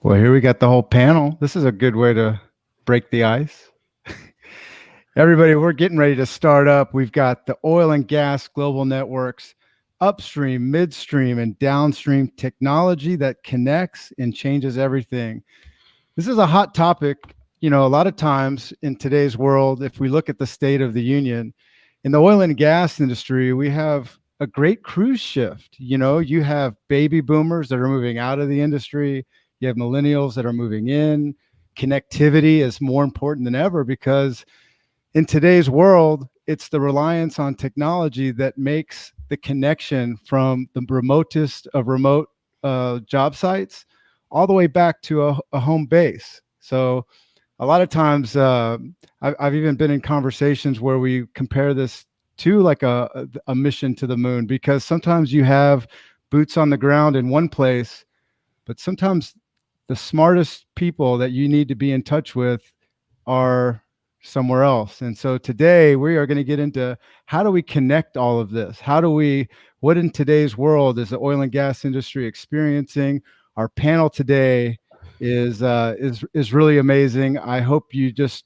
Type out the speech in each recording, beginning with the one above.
Well, here we got the whole panel. This is a good way to break the ice. Everybody, we're getting ready to start up. We've got the oil and gas global networks, upstream, midstream, and downstream technology that connects and changes everything. This is a hot topic. You know, a lot of times in today's world, if we look at the state of the union, in the oil and gas industry, we have a great cruise shift. You know, you have baby boomers that are moving out of the industry. You have millennials that are moving in. Connectivity is more important than ever because in today's world, it's the reliance on technology that makes the connection from the remotest of remote job sites all the way back to a home base. So a lot of times I've even been in conversations where we compare this to like a mission to the moon, because sometimes you have boots on the ground in one place, but sometimes the smartest people that you need to be in touch with are somewhere else. And so today we are going to get into how do we connect all of this? What in today's world is the oil and gas industry experiencing? Our panel today is really amazing. I hope you just,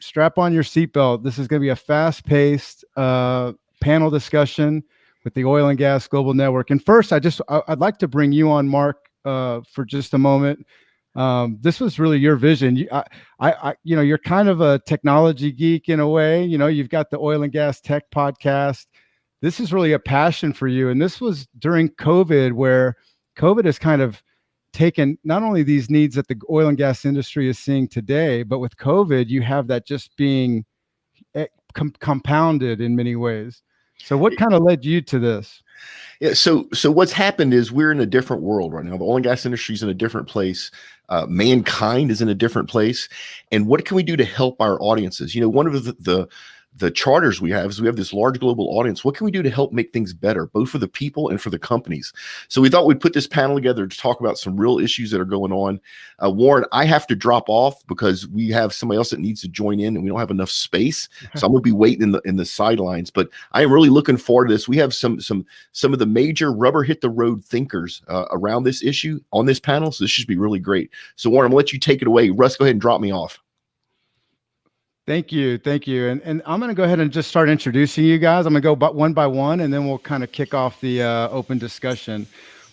strap on your seatbelt. This is going to be a fast-paced panel discussion with the Oil and Gas Global Network. And first, I'd like to bring you on, Mark, for just a moment. This was really your vision. You're kind of a technology geek in a way. You know, you've got the Oil and Gas Tech podcast. This is really a passion for you. And this was during COVID, where COVID has kind of taken not only these needs that the oil and gas industry is seeing today, but with COVID, you have that just being compounded in many ways. So what kind of led you to this? Yeah, so what's happened is we're in a different world right now. The oil and gas industry is in a different place. Mankind is in a different place. And what can we do to help our audiences? You know, one of the charters we have is we have this large global audience. What can we do to help make things better, both for the people and for the companies? So we thought we'd put this panel together to talk about some real issues that are going on. Warren, I have to drop off because we have somebody else that needs to join in and we don't have enough space. So I'm going to be waiting in the sidelines, but I am really looking forward to this. We have some of the major rubber hit the road thinkers around this issue on this panel. So this should be really great. So Warren, I'm going to let you take it away. Russ, go ahead and drop me off. Thank you. And I'm going to go ahead and just start introducing you guys. I'm going to go one by one, and then we'll kind of kick off the open discussion.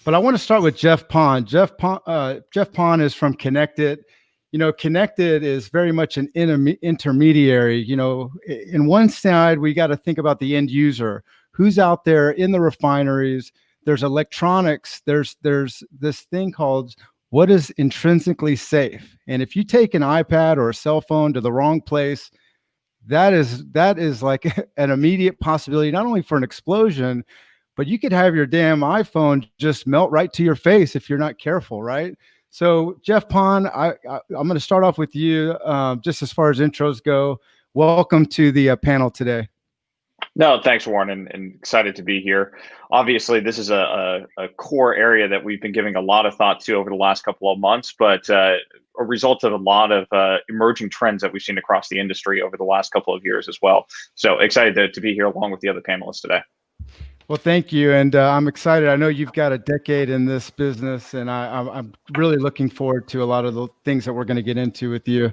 But I want to start with Jeff Pond. Jeff Pond is from Connected. You know, Connected is very much an intermediary. You know, in one side, we got to think about the end user, who's out there in the refineries. There's electronics. There's this thing called what is intrinsically safe. And if you take an iPad or a cell phone to the wrong place, that is like an immediate possibility, not only for an explosion, but you could have your damn iPhone just melt right to your face if you're not careful, right? So Jeff Pond, I'm going to start off with you, just as far as intros go. Welcome to the panel today. No, thanks, Warren, and excited to be here. Obviously, this is a core area that we've been giving a lot of thought to over the last couple of months, but a result of a lot of emerging trends that we've seen across the industry over the last couple of years as well. So excited to be here along with the other panelists today. Well, thank you. And I'm excited. I know you've got a decade in this business, and I'm really looking forward to a lot of the things that we're going to get into with you.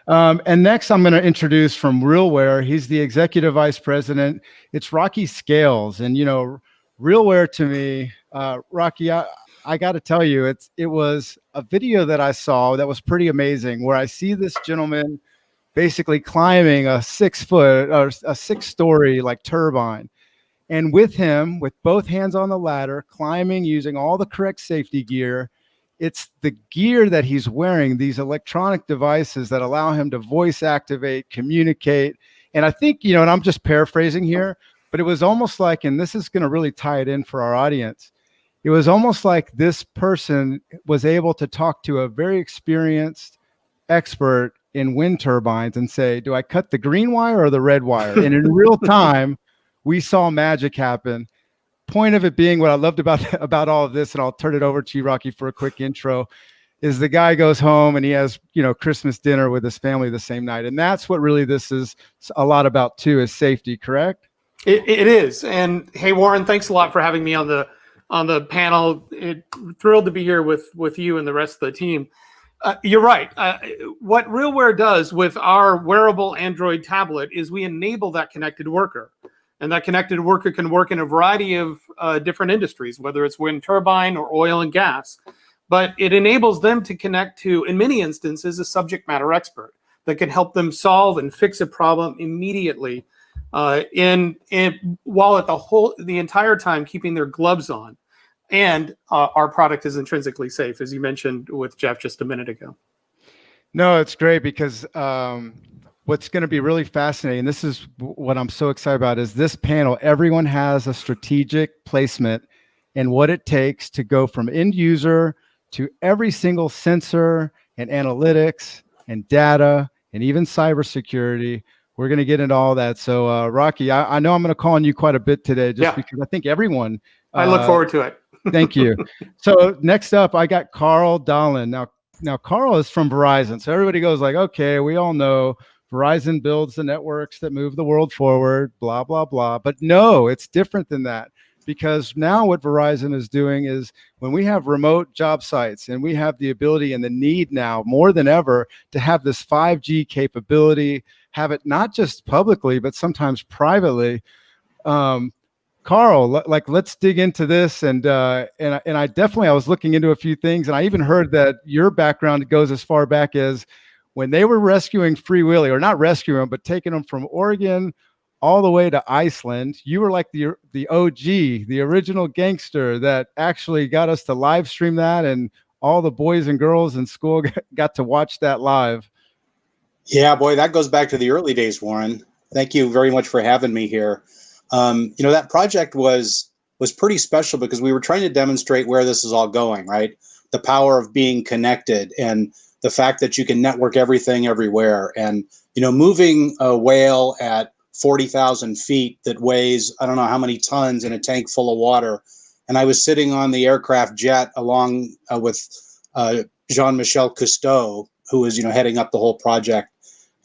And next, I'm going to introduce from RealWear. He's the executive vice president. It's Rocky Scales. And, you know, RealWear to me, Rocky, I got to tell you, it was a video that I saw that was pretty amazing, where I see this gentleman basically climbing a 6-foot or a 6-story like turbine. And with him, with both hands on the ladder, climbing, using all the correct safety gear, it's the gear that he's wearing, these electronic devices that allow him to voice activate, communicate. And I think, you know, and I'm just paraphrasing here, but it was almost like, and this is going to really tie it in for our audience, it was almost like this person was able to talk to a very experienced expert in wind turbines and say, do I cut the green wire or the red wire? And in real time, we saw magic happen. Point of it being, what I loved about all of this, and I'll turn it over to you, Rocky, for a quick intro, is the guy goes home and he has, you know, Christmas dinner with his family the same night. And that's what really this is a lot about too, is safety, correct? It is. And hey, Warren, thanks a lot for having me on the on the panel. Thrilled to be here with you and the rest of the team. You're right. What RealWear does with our wearable Android tablet is we enable that connected worker. And that connected worker can work in a variety of different industries, whether it's wind turbine or oil and gas. But it enables them to connect to, in many instances, a subject matter expert that can help them solve and fix a problem immediately, while at the entire time keeping their gloves on. And our product is intrinsically safe, as you mentioned with Jeff just a minute ago. No, it's great because what's going to be really fascinating, this is what I'm so excited about, is this panel, everyone has a strategic placement and what it takes to go from end user to every single sensor and analytics and data and even cybersecurity. We're going to get into all that. So Rocky, I know I'm going to call on you quite a bit today, just because I think everyone. I look forward to it. Thank you. So next up, I got Carl Dahlin. Now Carl is from Verizon. So everybody goes like, okay, we all know Verizon builds the networks that move the world forward, blah, blah, blah. But no, it's different than that. Because now what Verizon is doing is when we have remote job sites and we have the ability and the need now more than ever to have this 5G capability, have it not just publicly, but sometimes privately. Carl, let's dig into this. And I was looking into a few things, and I even heard that your background goes as far back as when they were rescuing Free Willy, or not rescuing them, but taking them from Oregon all the way to Iceland. You were like the OG, the original gangster that actually got us to live stream that, and all the boys and girls in school got to watch that live. Yeah, boy, that goes back to the early days, Warren. Thank you very much for having me here. That project was pretty special because we were trying to demonstrate where this is all going, right? The power of being connected and the fact that you can network everything everywhere. And, moving a whale at 40,000 feet that weighs, I don't know how many tons in a tank full of water. And I was sitting on the aircraft jet along with Jean-Michel Cousteau, who was, heading up the whole project.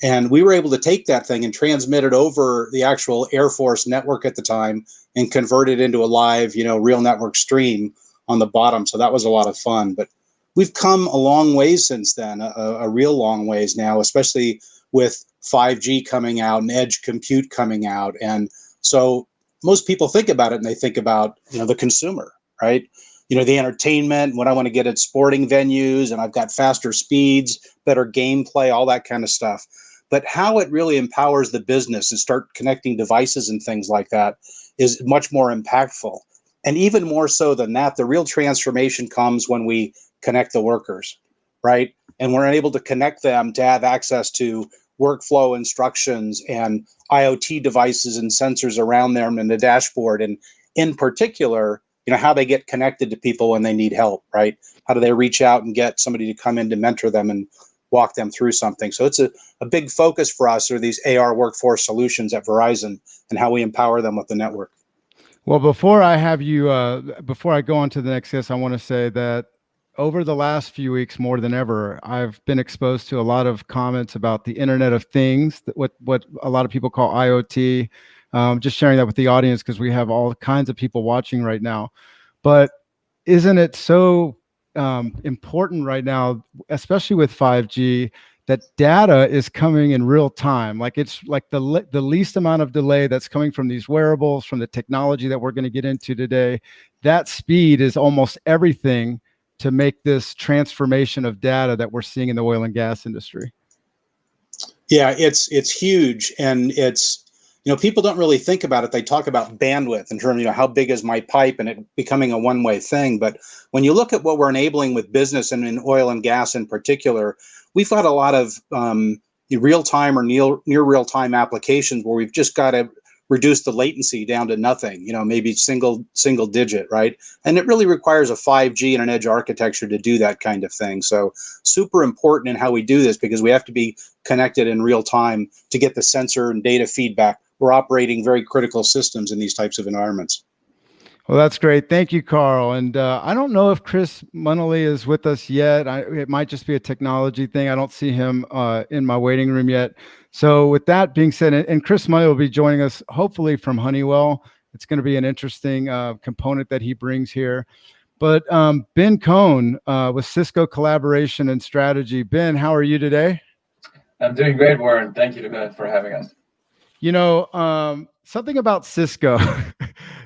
And we were able to take that thing and transmit it over the actual Air Force network at the time and convert it into a live, real network stream on the bottom. So that was a lot of fun. But we've come a long ways since then, a real long ways now, especially with 5G coming out and edge compute coming out. And so most people think about it and they think about, the consumer, right? The entertainment, what I want to get at sporting venues, and I've got faster speeds, better gameplay, all that kind of stuff. But how it really empowers the business and start connecting devices and things like that is much more impactful. And even more so than that, the real transformation comes when we connect the workers, right? And we're able to connect them to have access to workflow instructions and IoT devices and sensors around them and the dashboard. And in particular, how they get connected to people when they need help, right? How do they reach out and get somebody to come in to mentor them and walk them through something? So it's a big focus for us are these AR workforce solutions at Verizon and how we empower them with the network. Well, before I go on to the next guest, I want to say that over the last few weeks, more than ever, I've been exposed to a lot of comments about the Internet of Things, what a lot of people call IoT. Just sharing that with the audience because we have all kinds of people watching right now. But isn't it so important right now, especially with 5G, that data is coming in real time? Like it's like the least amount of delay that's coming from these wearables, from the technology that we're going to get into today. That speed is almost everything to make this transformation of data that we're seeing in the oil and gas industry. Yeah, it's huge. And it's, people don't really think about it. They talk about bandwidth in terms of, how big is my pipe and it becoming a one-way thing. But when you look at what we're enabling with business and in oil and gas in particular, we've got a lot of real-time or near real-time applications where we've just got to reduce the latency down to nothing, maybe single digit, right? And it really requires a 5G and an edge architecture to do that kind of thing. So super important in how we do this because we have to be connected in real time to get the sensor and data feedback. We're operating very critical systems in these types of environments. Well, that's great. Thank you, Carl. And I don't know if Chris Munnelly is with us yet. It might just be a technology thing. I don't see him in my waiting room yet. So with that being said, and Chris Munnelly will be joining us hopefully from Honeywell It's going to be an interesting component that he brings here. But Ben Cohn with Cisco Collaboration and Strategy. Ben, how are you today? I'm doing great, Warren. Thank you for having us. You know, something about Cisco.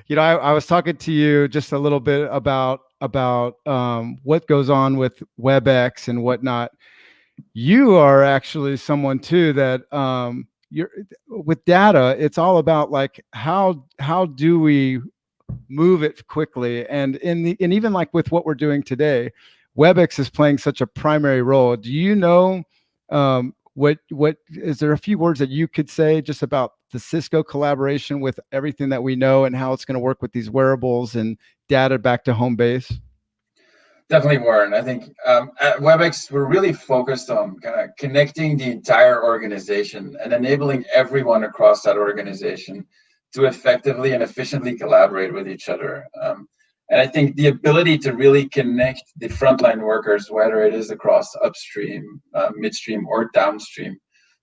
You know, I was talking to you just a little bit about what goes on with WebEx and whatnot. You are actually someone too that you're with data. It's all about like how do we move it quickly, and even like with what we're doing today, WebEx is playing such a primary role. Do you know what is there a few words that you could say just about the Cisco collaboration with everything that we know and how it's going to work with these wearables and data back to home base? Definitely, Warren. I think at WebEx, we're really focused on kind of connecting the entire organization and enabling everyone across that organization to effectively and efficiently collaborate with each other. And I think the ability to really connect the frontline workers, whether it is across upstream, midstream, or downstream,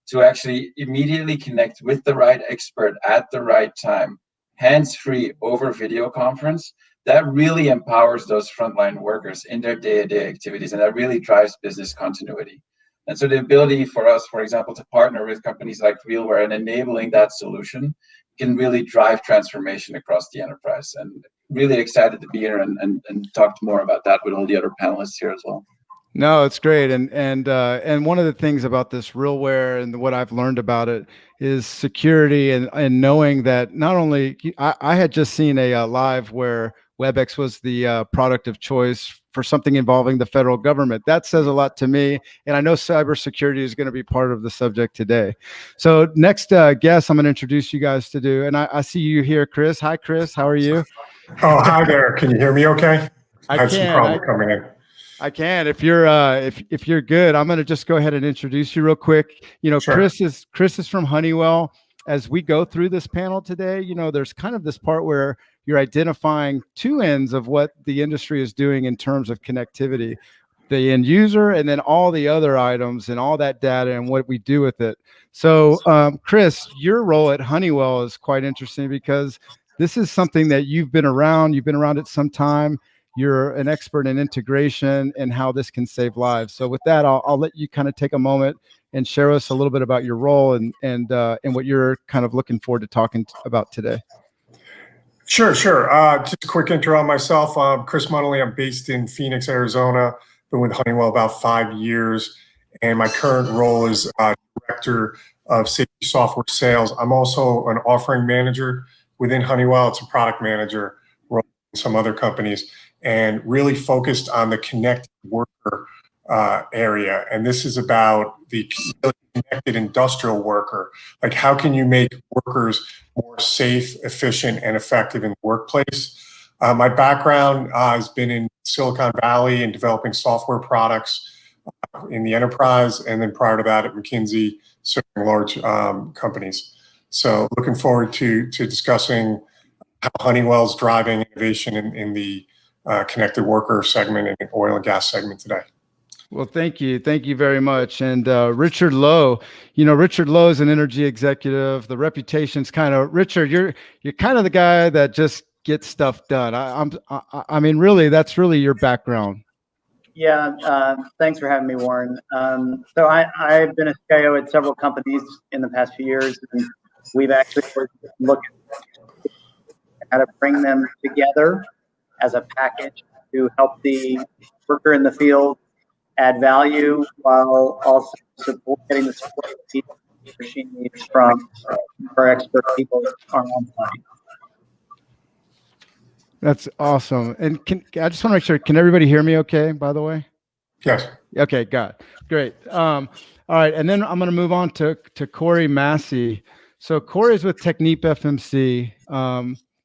to actually immediately connect with the right expert at the right time, hands-free over video conference, that really empowers those frontline workers in their day-to-day activities, and that really drives business continuity. And so the ability for us, for example, to partner with companies like RealWare and enabling that solution can really drive transformation across the enterprise. And really excited to be here and talk more about that with all the other panelists here as well. No, it's great. And one of the things about this RealWare and what I've learned about it is security and knowing that not only I had just seen a live where WebEx was the product of choice for something involving the federal government. That says a lot to me. And I know cybersecurity is going to be part of the subject today. So next guest I'm going to introduce you guys to do. And I see you here, Chris. Hi, Chris. How are you? Oh, hi there. Can you hear me okay? I had some problem coming in. I can. If you're if you're good, I'm going to just go ahead and introduce you real quick. You know, sure. Chris is from Honeywell. As we go through this panel today, you know, there's kind of this part where you're identifying two ends of what the industry is doing in terms of connectivity, the end user, and then all the other items and all that data and what we do with it. So, Chris, your role at Honeywell is quite interesting because this is something that you've been around it some time. You're an expert in integration and how this can save lives. So with that, I'll let you kind of take a moment and share us a little bit about your role and what you're kind of looking forward to talking about today. Sure. Just a quick intro on myself. I'm Chris Munnelly. I'm based in Phoenix, Arizona. Been with Honeywell about 5 years, and my current role is Director of Safety Software Sales. I'm also an offering manager within Honeywell. It's a product manager role in some other companies, and really focused on the connected worker area. And this is about the connected industrial worker. Like, how can you make workers more safe, efficient, and effective in the workplace? My background has been in Silicon Valley and developing software products in the enterprise, and then prior to that at McKinsey, serving large companies. So looking forward to discussing how Honeywell's driving innovation in the connected worker segment and oil and gas segment today. Well, thank you very much. And Richard Lowe, you know, Richard Lowe is an energy executive. The reputation's kind of, Richard, you're kind of the guy that just gets stuff done. I mean, really, that's really your background. Yeah, thanks for having me, Warren. So I've been a CIO at several companies in the past few years, and we've actually looked at how to bring them together as a package to help the worker in the field add value while also getting the support that she needs from our expert people on site. That's awesome. And I just want to make sure, can everybody hear me okay, by the way? Yes. Okay, got it. Great. All right, and then I'm going to move on to Corey Massey. So Corey is with Technip FMC.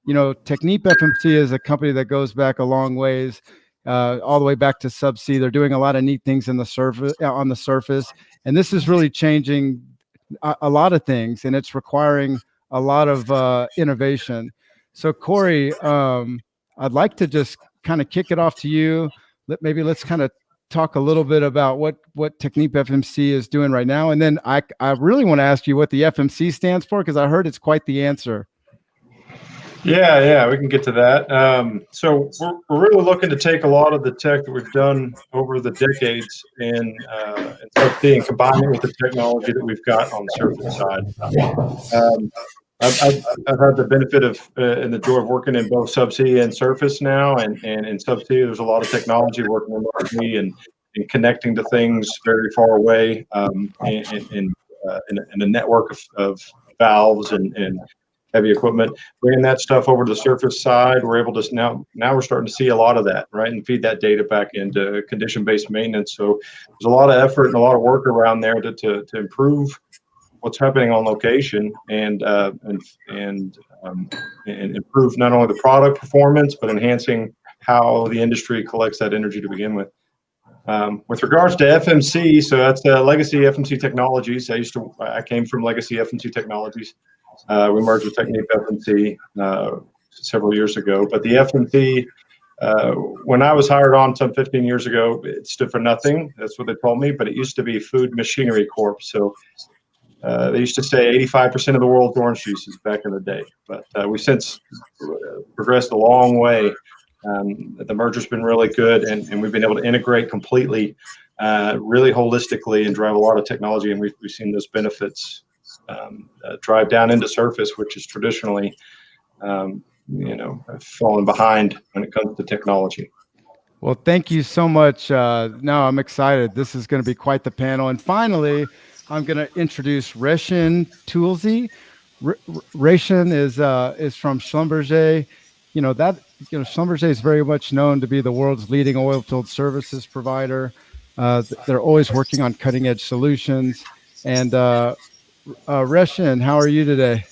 You know, Technip FMC is a company that goes back a long ways, all the way back to subsea. They're doing a lot of neat things on the surface, and this is really changing a lot of things, and it's requiring a lot of innovation. So Corey, I'd like to just kind of kick it off to you. Let's kind of talk a little bit about what Technip FMC is doing right now, and then I really want to ask you what the FMC stands for, because I heard it's quite the answer. Yeah, we can get to that. So we're really looking to take a lot of the tech that we've done over the decades in subsea and combine it with the technology that we've got on the surface side. I've had the benefit of and the joy of working in both subsea and surface now, and in subsea there's a lot of technology working remotely and connecting to things very far away, in a network of valves and heavy equipment. Bringing that stuff over to the surface side, we're able to now we're starting to see a lot of that, right, and feed that data back into condition-based maintenance. So there's a lot of effort and a lot of work around there to improve what's happening on location and improve not only the product performance but enhancing how the industry collects that energy to begin with. With regards to FMC, so that's legacy FMC Technologies. I came from legacy FMC Technologies. We merged with Technique FMC several years ago. But the FMC, when I was hired on some 15 years ago, it stood for nothing. That's what they told me. But it used to be Food Machinery Corp. So they used to say 85% of the world's orange juices back in the day. But we've since progressed a long way. The merger's been really good, and we've been able to integrate completely, really holistically, and drive a lot of technology. And we've seen those benefits drive down into surface, which is traditionally, falling behind when it comes to technology. Well, thank you so much. Now I'm excited. This is going to be quite the panel. And finally, I'm going to introduce Reshan Toolsy. Reshan is from Schlumberger. Schlumberger is very much known to be the world's leading oil field services provider. They're always working on cutting edge solutions. And Reshan, how are you today?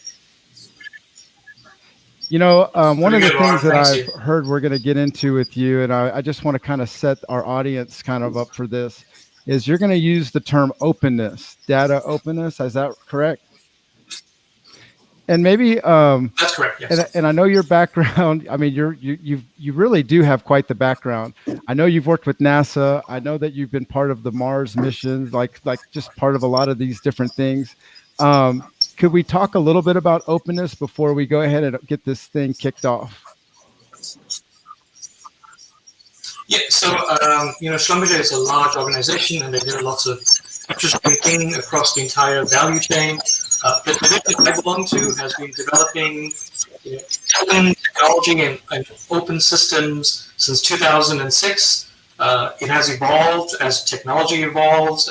One of the things that I've heard we're going to get into with you, and I just want to kind of set our audience kind of up for this, is you're going to use the term openness, data openness. Is that correct? And maybe that's correct. Yes. And I know your background. I mean, you really do have quite the background. I know you've worked with NASA. I know that you've been part of the Mars missions, like just part of a lot of these different things. Could we talk a little bit about openness before we go ahead and get this thing kicked off? Yeah. So Schlumberger is a large organization, and they do lots of interesting things across the entire value chain. The division I belong to has been developing open technology and open systems since 2006. It has evolved as technology evolves.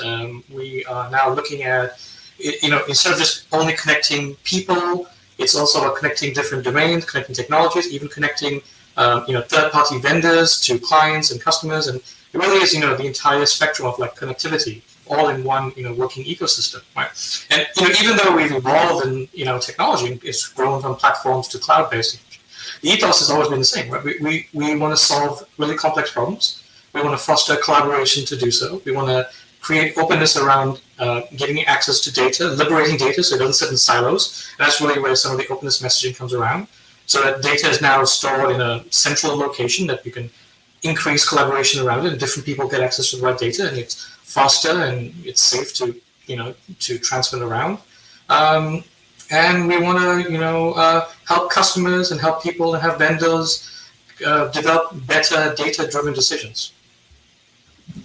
We are now looking at, instead of just only connecting people, it's also about connecting different domains, connecting technologies, even connecting third-party vendors to clients and customers. And it really is, the entire spectrum of connectivity, all in one, working ecosystem, right? And even though we've evolved in technology, it's grown from platforms to cloud-based. The ethos has always been the same, right? We want to solve really complex problems. We want to foster collaboration to do so. We want to create openness around getting access to data, liberating data so it doesn't sit in silos. And that's really where some of the openness messaging comes around. So that data is now stored in a central location that you can increase collaboration around it, and different people get access to the right data, and it's faster and it's safe to to transfer around. And we want to help customers and help people and have vendors develop better data-driven decisions.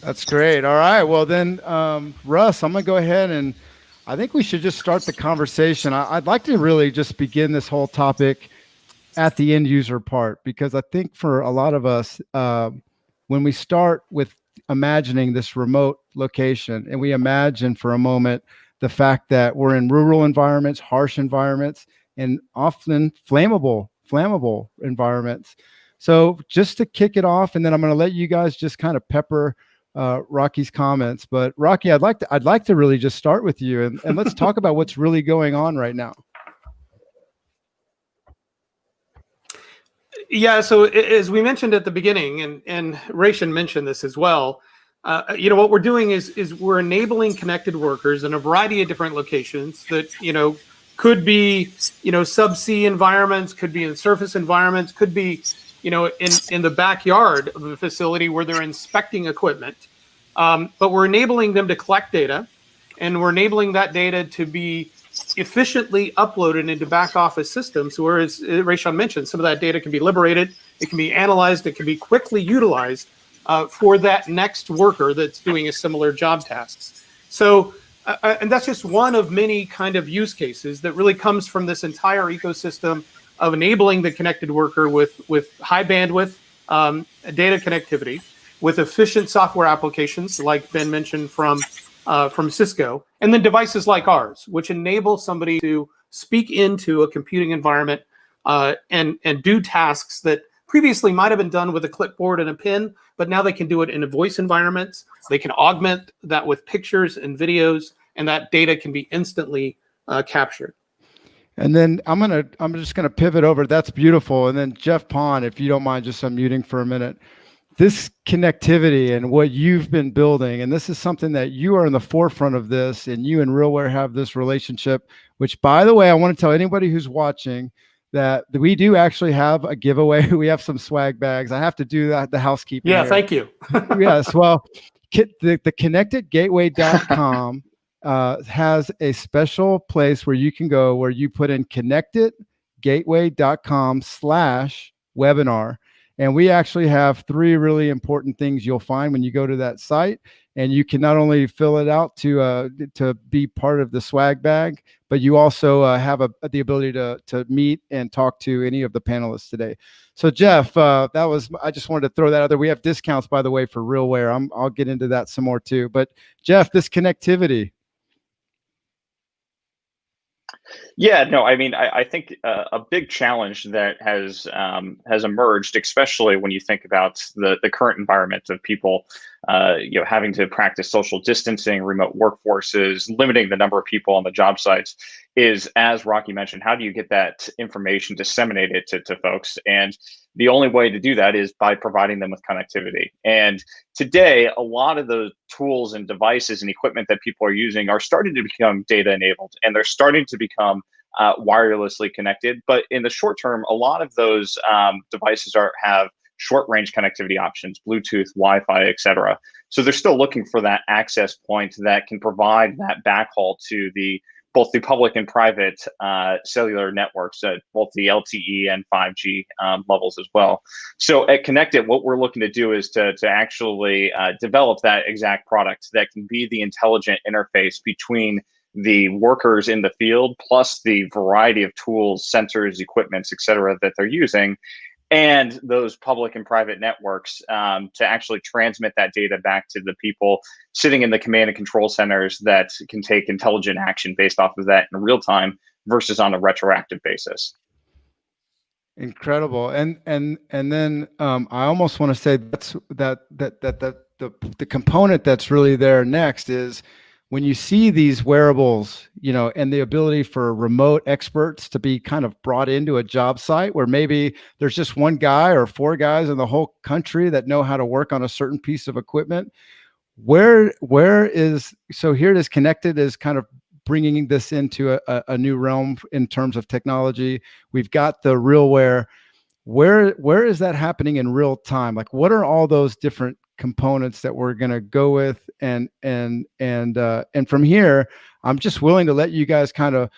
That's great. All right. Well, then, Russ, I'm going to go ahead and I think we should just start the conversation. I'd like to really just begin this whole topic at the end user part, because I think for a lot of us, when we start with imagining this remote location and we imagine for a moment the fact that we're in rural environments, harsh environments, and often flammable environments. So just to kick it off, and then I'm going to let you guys just kind of pepper Rocky's comments. But Rocky, I'd like to really just start with you, and let's talk about what's really going on right now. Yeah, so as we mentioned at the beginning, and Reshan mentioned this as well, what we're doing is we're enabling connected workers in a variety of different locations that, could be, subsea environments, could be in surface environments, could be, in the backyard of the facility where they're inspecting equipment. But we're enabling them to collect data, and we're enabling that data to be efficiently uploaded into back office systems where, as Rayshawn mentioned, some of that data can be liberated, it can be analyzed, it can be quickly utilized for that next worker that's doing a similar job tasks. So, and that's just one of many kind of use cases that really comes from this entire ecosystem of enabling the connected worker with high bandwidth data connectivity, with efficient software applications like Ben mentioned from Cisco, and then devices like ours, which enable somebody to speak into a computing environment and do tasks that previously might have been done with a clipboard and a pen, but now they can do it in a voice environment. They can augment that with pictures and videos, and that data can be instantly captured. And then I'm just gonna pivot over. That's beautiful. And then Jeff Pond, if you don't mind just unmuting for a minute. This connectivity and what you've been building, and this is something that you are in the forefront of this, and you and RealWear have this relationship, which, by the way, I want to tell anybody who's watching that we do actually have a giveaway. We have some swag bags. I have to do that, the housekeeping. Yeah, here. thank you. Yes, well, the connectedgateway.com has a special place where you can go where you put in connectedgateway.com/webinar. And we actually have 3 really important things you'll find when you go to that site. And you can not only fill it out to be part of the swag bag, but you also have the ability to meet and talk to any of the panelists today. So Jeff, I just wanted to throw that out there. We have discounts, by the way, for RealWear. I'll get into that some more too. But Jeff, this connectivity. Yeah, no, I mean, I think a big challenge that has emerged, especially when you think about the current environment of people, having to practice social distancing, remote workforces, limiting the number of people on the job sites, is, as Rocky mentioned, how do you get that information disseminated to folks? And the only way to do that is by providing them with connectivity. And today, a lot of the tools and devices and equipment that people are using are starting to become data enabled, and they're starting to become wirelessly connected. But in the short term, a lot of those devices have short range connectivity options, Bluetooth, Wi-Fi, et cetera. So they're still looking for that access point that can provide that backhaul to both the public and private cellular networks, both the LTE and 5G levels as well. So at Connected, what we're looking to do is to actually develop that exact product that can be the intelligent interface between the workers in the field, plus the variety of tools, sensors, equipments, et cetera, that they're using, and those public and private networks to actually transmit that data back to the people sitting in the command and control centers that can take intelligent action based off of that in real time versus on a retroactive basis. Incredible. And then I almost want to say the component that's really there next is when you see these wearables, and the ability for remote experts to be kind of brought into a job site where maybe there's just one guy or 4 guys in the whole country that know how to work on a certain piece of equipment. So here it is. Connected is kind of bringing this into a new realm in terms of technology. We've got the RealWear. Where is that happening in real time? Like, what are all those different components that we're going to go with? And from here, I'm just willing to let you guys kind of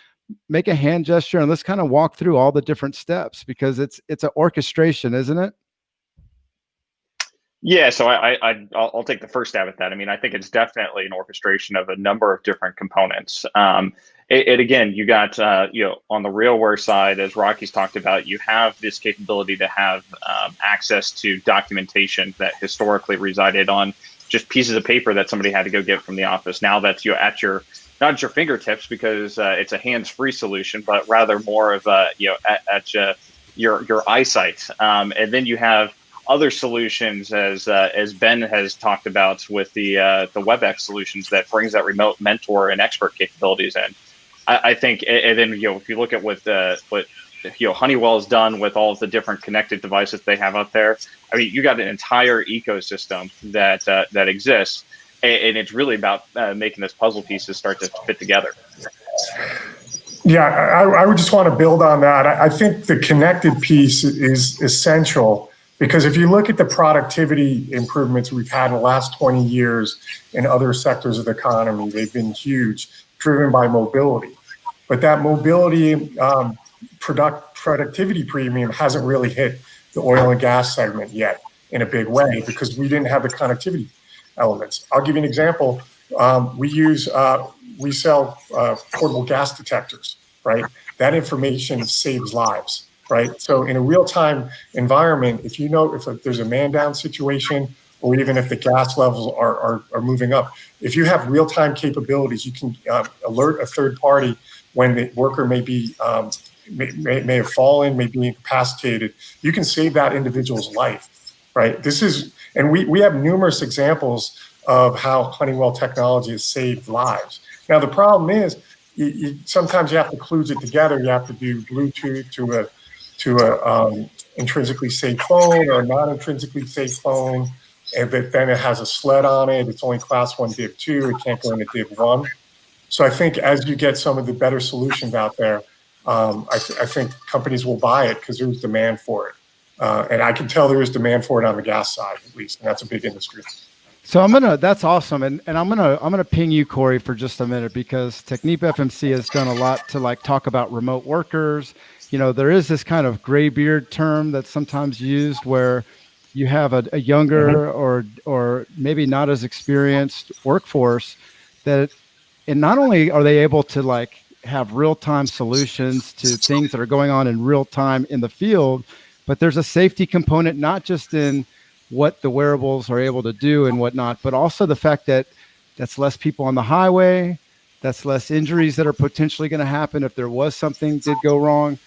make a hand gesture and let's kind of walk through all the different steps, because it's an orchestration, isn't it? Yeah, so I'll take the first stab at that. I mean, I think it's definitely an orchestration of a number of different components. Again, you got on the RealWear side, as Rocky's talked about, you have this capability to have access to documentation that historically resided on just pieces of paper that somebody had to go get from the office. Now that's not at your fingertips, because it's a hands-free solution, but rather more of at your eyesight. And then you have other solutions, as Ben has talked about with the WebEx solutions, that brings that remote mentor and expert capabilities in. I think, and then if you look at what Honeywell has done with all of the different connected devices they have out there, I mean, you got an entire ecosystem that exists, and it's really about making this puzzle pieces start to fit together. Yeah, I would just want to build on that. I think the connected piece is essential, because if you look at the productivity improvements we've had in the last 20 years in other sectors of the economy, they've been huge, driven by mobility. but that mobility productivity premium hasn't really hit the oil and gas segment yet in a big way because we didn't have the connectivity elements. I'll give you an example. We sell portable gas detectors, right? That information saves lives, right? So in a real-time environment, if there's a man-down situation, or even if the gas levels are moving up, if you have real-time capabilities, you can alert a third party when the worker may have fallen, may be incapacitated. You can save that individual's life, right? And we have numerous examples of how Honeywell technology has saved lives. Now, the problem is sometimes you have to kludge it together. You have to do Bluetooth to a intrinsically safe phone or a non-intrinsically safe phone, and then it has a sled on it. It's only class 1 Div 2. It can't go into Div 1. So I think as you get some of the better solutions out there, I think companies will buy it because there's demand for it. And I can tell there is demand for it on the gas side, at least, and that's a big industry. So that's awesome. And I'm gonna ping you, Corey, for just a minute, because Technip FMC has done a lot to talk about remote workers. There is this kind of gray beard term that's sometimes used where you have a younger or maybe not as experienced workforce and not only are they able to have real-time solutions to things that are going on in real time in the field, but there's a safety component, not just in what the wearables are able to do and whatnot, but also the fact that that's less people on the highway, that's less injuries that are potentially going to happen if there was something did go wrong.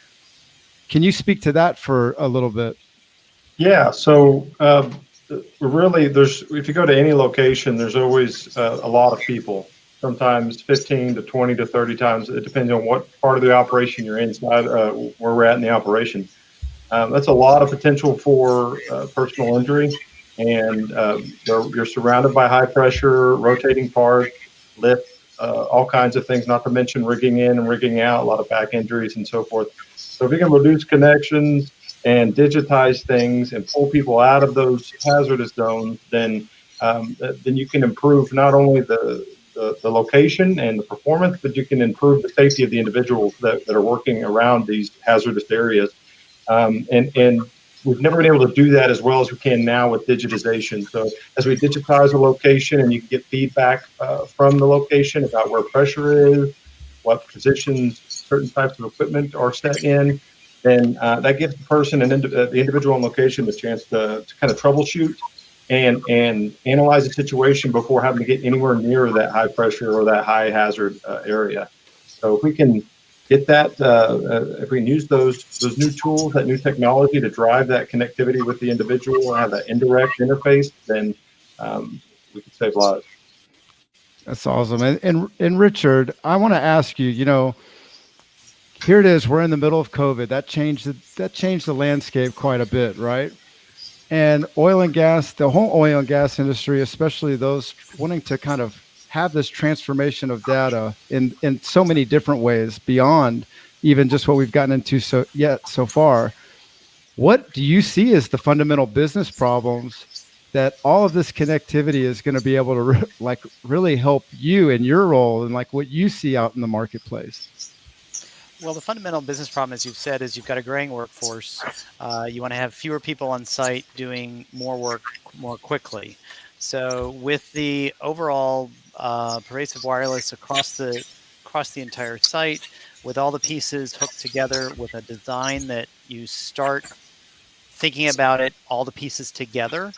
Can you speak to that for a little bit? Yeah. So really, if you go to any location, there's always a lot of people. Sometimes 15 to 20 to 30 times. It depends on what part of the operation you're inside, where we're at in the operation. That's a lot of potential for personal injury, and you're surrounded by high pressure, rotating parts, lift, all kinds of things, not to mention rigging in and rigging out, a lot of back injuries and so forth. So if you can reduce connections and digitize things and pull people out of those hazardous zones, then you can improve not only the location and the performance, but you can improve the safety of the individuals that are working around these hazardous areas. And we've never been able to do that as well as we can now with digitization. So as we digitize a location and you can get feedback from the location about where pressure is, what positions certain types of equipment are set in, then that gives the person and the individual on location the chance to kind of troubleshoot and analyze the situation before having to get anywhere near that high pressure or that high hazard area. So if we can get that, if we can use those new tools, that new technology to drive that connectivity with the individual and have that indirect interface, then we can save lives. That's awesome. And Richard, I want to ask you, here it is, we're in the middle of COVID. That changed the landscape quite a bit, right? And oil and gas, the whole oil and gas industry, especially those wanting to kind of have this transformation of data in so many different ways beyond even just what we've gotten into so far. What do you see as the fundamental business problems that all of this connectivity is going to be able to really help you in your role and what you see out in the marketplace? Well, the fundamental business problem, as you've said, is you've got a graying workforce. You want to have fewer people on site doing more work more quickly. So with the overall pervasive wireless across the entire site, with all the pieces hooked together with a design that you start thinking about it, all the pieces together,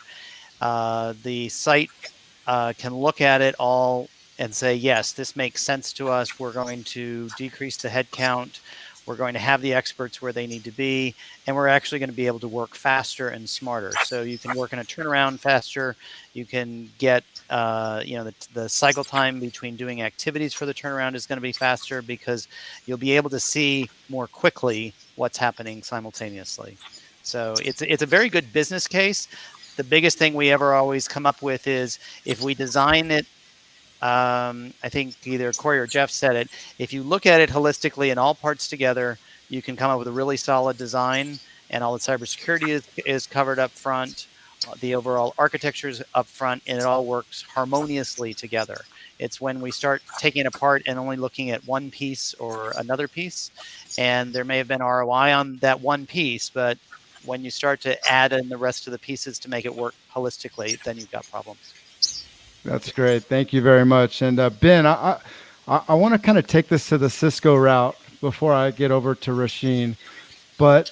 the site can look at it all and say, yes, this makes sense to us. We're going to decrease the head count. We're going to have the experts where they need to be, and we're actually going to be able to work faster and smarter. So you can work in a turnaround faster. You can get, the cycle time between doing activities for the turnaround is going to be faster because you'll be able to see more quickly what's happening simultaneously. So it's a very good business case. The biggest thing we ever always come up with is if we design it, I think either Corey or Jeff said it, if you look at it holistically and all parts together, you can come up with a really solid design, and all the cybersecurity is covered up front, the overall architecture is up front, and it all works harmoniously together. It's when we start taking it apart and only looking at one piece or another piece, and there may have been ROI on that one piece, but when you start to add in the rest of the pieces to make it work holistically, then you've got problems. That's great. Thank you very much. And Ben, I want to kind of take this to the Cisco route before I get over to Rasheen. But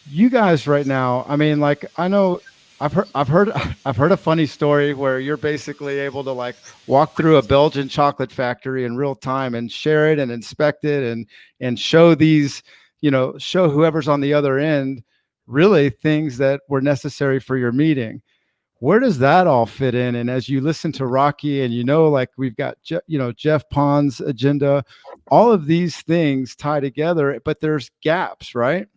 you guys right now, I mean, like, I know I've heard a funny story where you're basically able to like walk through a Belgian chocolate factory in real time and share it and inspect it and show these, show whoever's on the other end really things that were necessary for your meeting. Where does that all fit in? And as you listen to Rocky and like we've got Jeff Pond's agenda, all of these things tie together, but there's gaps, right?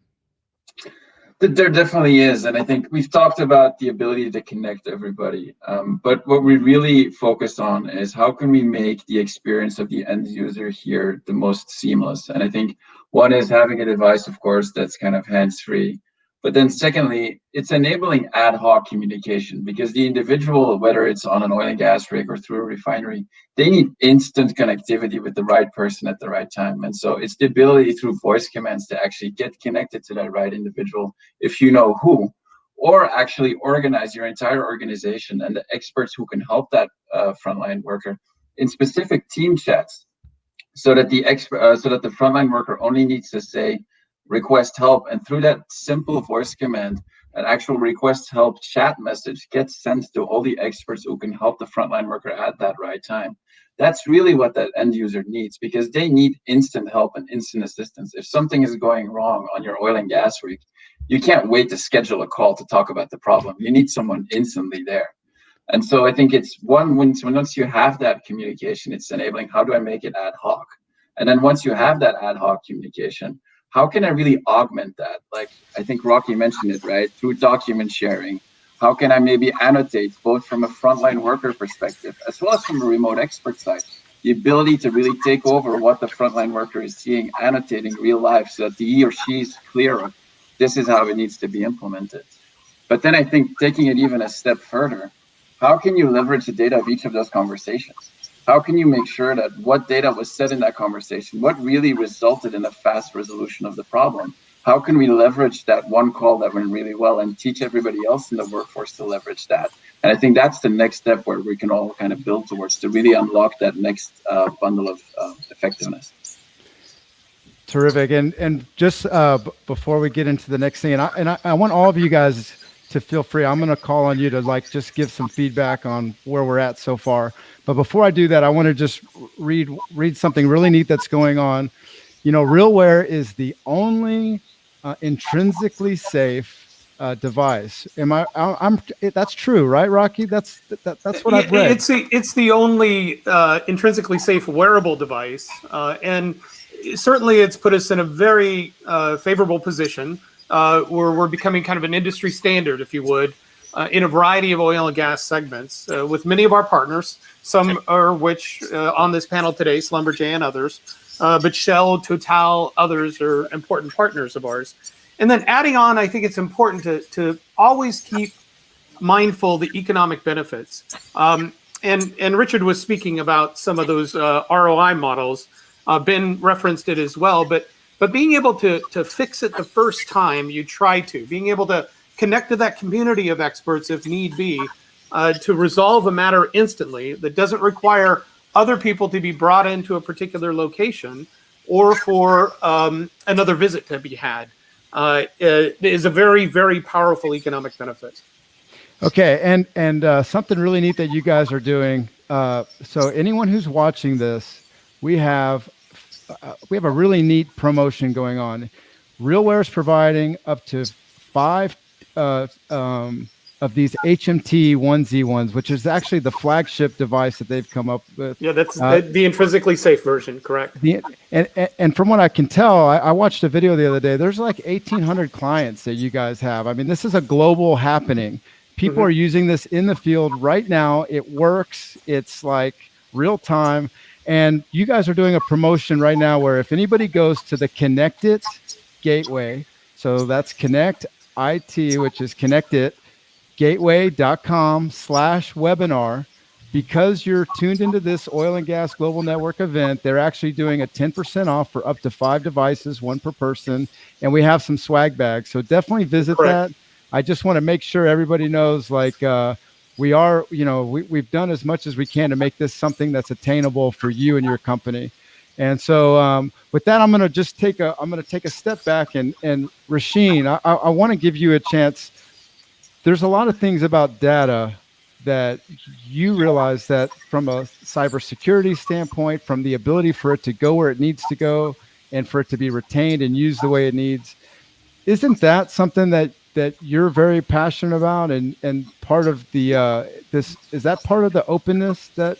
There definitely is, and I think we've talked about the ability to connect everybody, but what we really focus on is how can we make the experience of the end user here the most seamless. And I think one is having a device, of course, that's kind of hands-free, but then secondly, it's enabling ad hoc communication, because the individual, whether it's on an oil and gas rig or through a refinery, they need instant connectivity with the right person at the right time. And so it's the ability through voice commands to actually get connected to that right individual, if you know who, or actually organize your entire organization and the experts who can help that frontline worker in specific team chats, so that the frontline worker only needs to say, request help, and through that simple voice command, an actual request help chat message gets sent to all the experts who can help the frontline worker at that right time. That's really what that end user needs, because they need instant help and instant assistance. If something is going wrong on your oil and gas rig, you can't wait to schedule a call to talk about the problem. You need someone instantly there. And so I think it's once you have that communication, it's enabling, how do I make it ad hoc? And then once you have that ad hoc communication, how can I really augment that? Like, I think Rocky mentioned it, right? Through document sharing. How can I maybe annotate both from a frontline worker perspective, as well as from a remote expert side? The ability to really take over what the frontline worker is seeing, annotating real life, so that he or she is clear of this is how it needs to be implemented. But then I think taking it even a step further, how can you leverage the data of each of those conversations? How can you make sure that what data was said in that conversation, what really resulted in a fast resolution of the problem? How can we leverage that one call that went really well and teach everybody else in the workforce to leverage that? And I think that's the next step where we can all kind of build towards to really unlock that next bundle of effectiveness. Terrific. And just before we get into the next thing, and I want all of you guys to feel free. I'm going to call on you to like just give some feedback on where we're at so far. But before I do that, I want to just read something really neat that's going on. RealWear is the only intrinsically safe device. That's true, right, Rocky? That's what I've read. It's the only intrinsically safe wearable device, and certainly it's put us in a very favorable position. Where we're becoming kind of an industry standard, if you would, in a variety of oil and gas segments with many of our partners, some are which on this panel today, Schlumberger and others, but Shell, Total, others are important partners of ours. And then adding on, I think it's important to always keep mindful the economic benefits. And Richard was speaking about some of those ROI models. Ben referenced it as well, but being able to fix it the first time you try to, being able to connect to that community of experts if need be, to resolve a matter instantly that doesn't require other people to be brought into a particular location or for another visit to be had, is a very, very powerful economic benefit. Okay, and something really neat that you guys are doing. So anyone who's watching this, we have a really neat promotion going on. RealWear is providing up to 5 of these HMT 1Z1s, which is actually the flagship device that they've come up with. Yeah, that's the intrinsically safe version, correct? And from what I can tell, I watched a video the other day. There's like 1,800 clients that you guys have. I mean, this is a global happening. People are using this in the field right now. It works. It's like real time. And you guys are doing a promotion right now where if anybody goes to the Connect It gateway, so that's Connect IT, which is Connect It, gateway.com/webinar, because you're tuned into this Oil and Gas Global Network event, they're actually doing a 10% off for up to 5 devices, 1 per person. And we have some swag bags. So definitely visit that. I just want to make sure everybody knows, like, we are, we've done as much as we can to make this something that's attainable for you and your company. And so with that, I'm going to just take a step back, and Rasheen, I want to give you a chance. There's a lot of things about data that you realize that from a cybersecurity standpoint, from the ability for it to go where it needs to go and for it to be retained and used the way it needs. Isn't that something that you're very passionate about, and part of the is that part of the openness that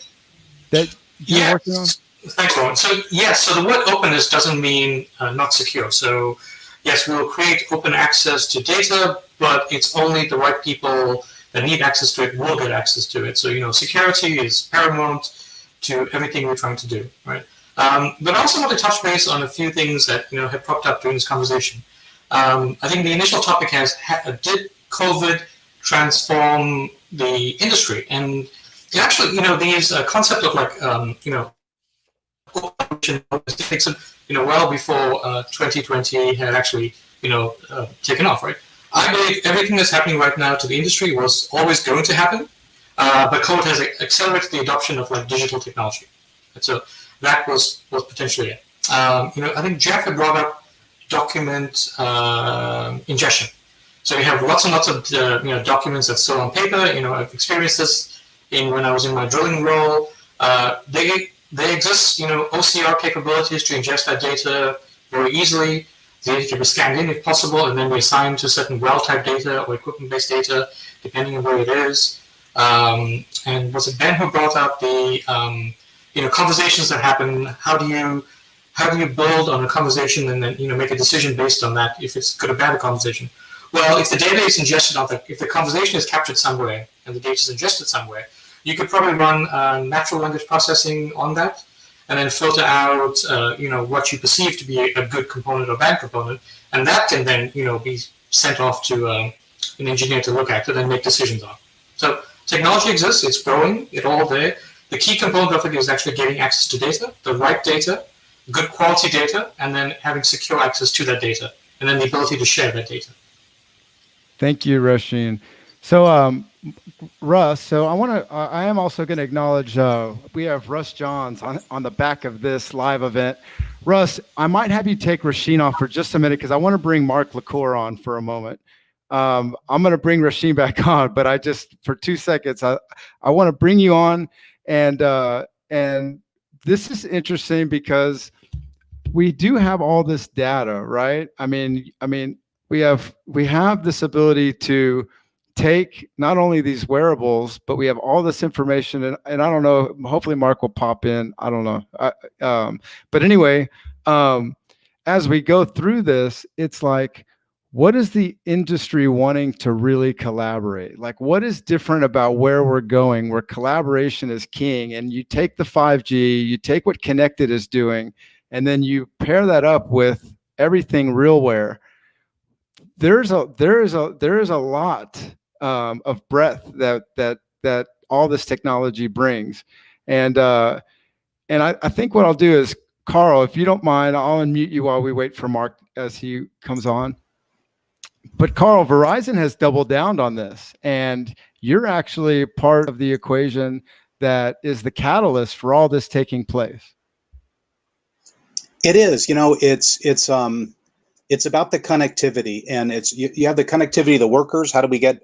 you're working on? Thanks, Warren. So yes, so the word openness doesn't mean not secure. So yes, we will create open access to data, but it's only the right people that need access to it will get access to it. So security is paramount to everything we're trying to do, right? But I also want to touch base on a few things that have popped up during this conversation. I think the initial topic did COVID transform the industry? And actually, these concept of like well before 2020 had actually taken off, right? I believe everything that's happening right now to the industry was always going to happen, but COVID has accelerated the adoption of like digital technology, and so that was potentially it. I think Jeff had brought up document ingestion. So you have lots and lots of documents that's still on paper. I've experienced this when I was in my drilling role. They exist, OCR capabilities to ingest that data very easily. The data can be scanned in if possible, and then be assigned to certain well-type data or equipment-based data, depending on where it is. And was it Ben who brought up the conversations that happen? How do you build on a conversation and then make a decision based on that, if it's good or bad a conversation? Well, if the data is ingested if the conversation is captured somewhere and the data is ingested somewhere, you could probably run natural language processing on that, and then filter out what you perceive to be a good component or bad component, and that can then be sent off to an engineer to look at and then make decisions on. So technology exists, it's growing, it's all there. The key component of it is actually getting access to data, the right data, good quality data, and then having secure access to that data, and then the ability to share that data. Thank you, Rasheen. So, Russ, so I am also going to acknowledge we have Russ Johns on the back of this live event. Russ, I might have you take Rasheen off for just a minute because I want to bring Mark LaCour on for a moment. I'm going to bring Rasheen back on, but for 2 seconds, I want to bring you on, and this is interesting because we do have all this data, right? I mean, we have this ability to take not only these wearables, but we have all this information, and I don't know, hopefully Mark will pop in. I don't know. But anyway, as we go through this, it's like, what is the industry wanting to really collaborate? Like, what is different about where we're going, where collaboration is king? And you take the 5G, you take what Connected is doing, and then you pair that up with everything RealWear. There is a lot of breadth that all this technology brings, and I think what I'll do is, Carl, if you don't mind, I'll unmute you while we wait for Mark as he comes on. But Carl, Verizon has doubled down on this, and you're actually part of the equation that is the catalyst for all this taking place. It is, it's about the connectivity, and you have the connectivity of the workers. How do we get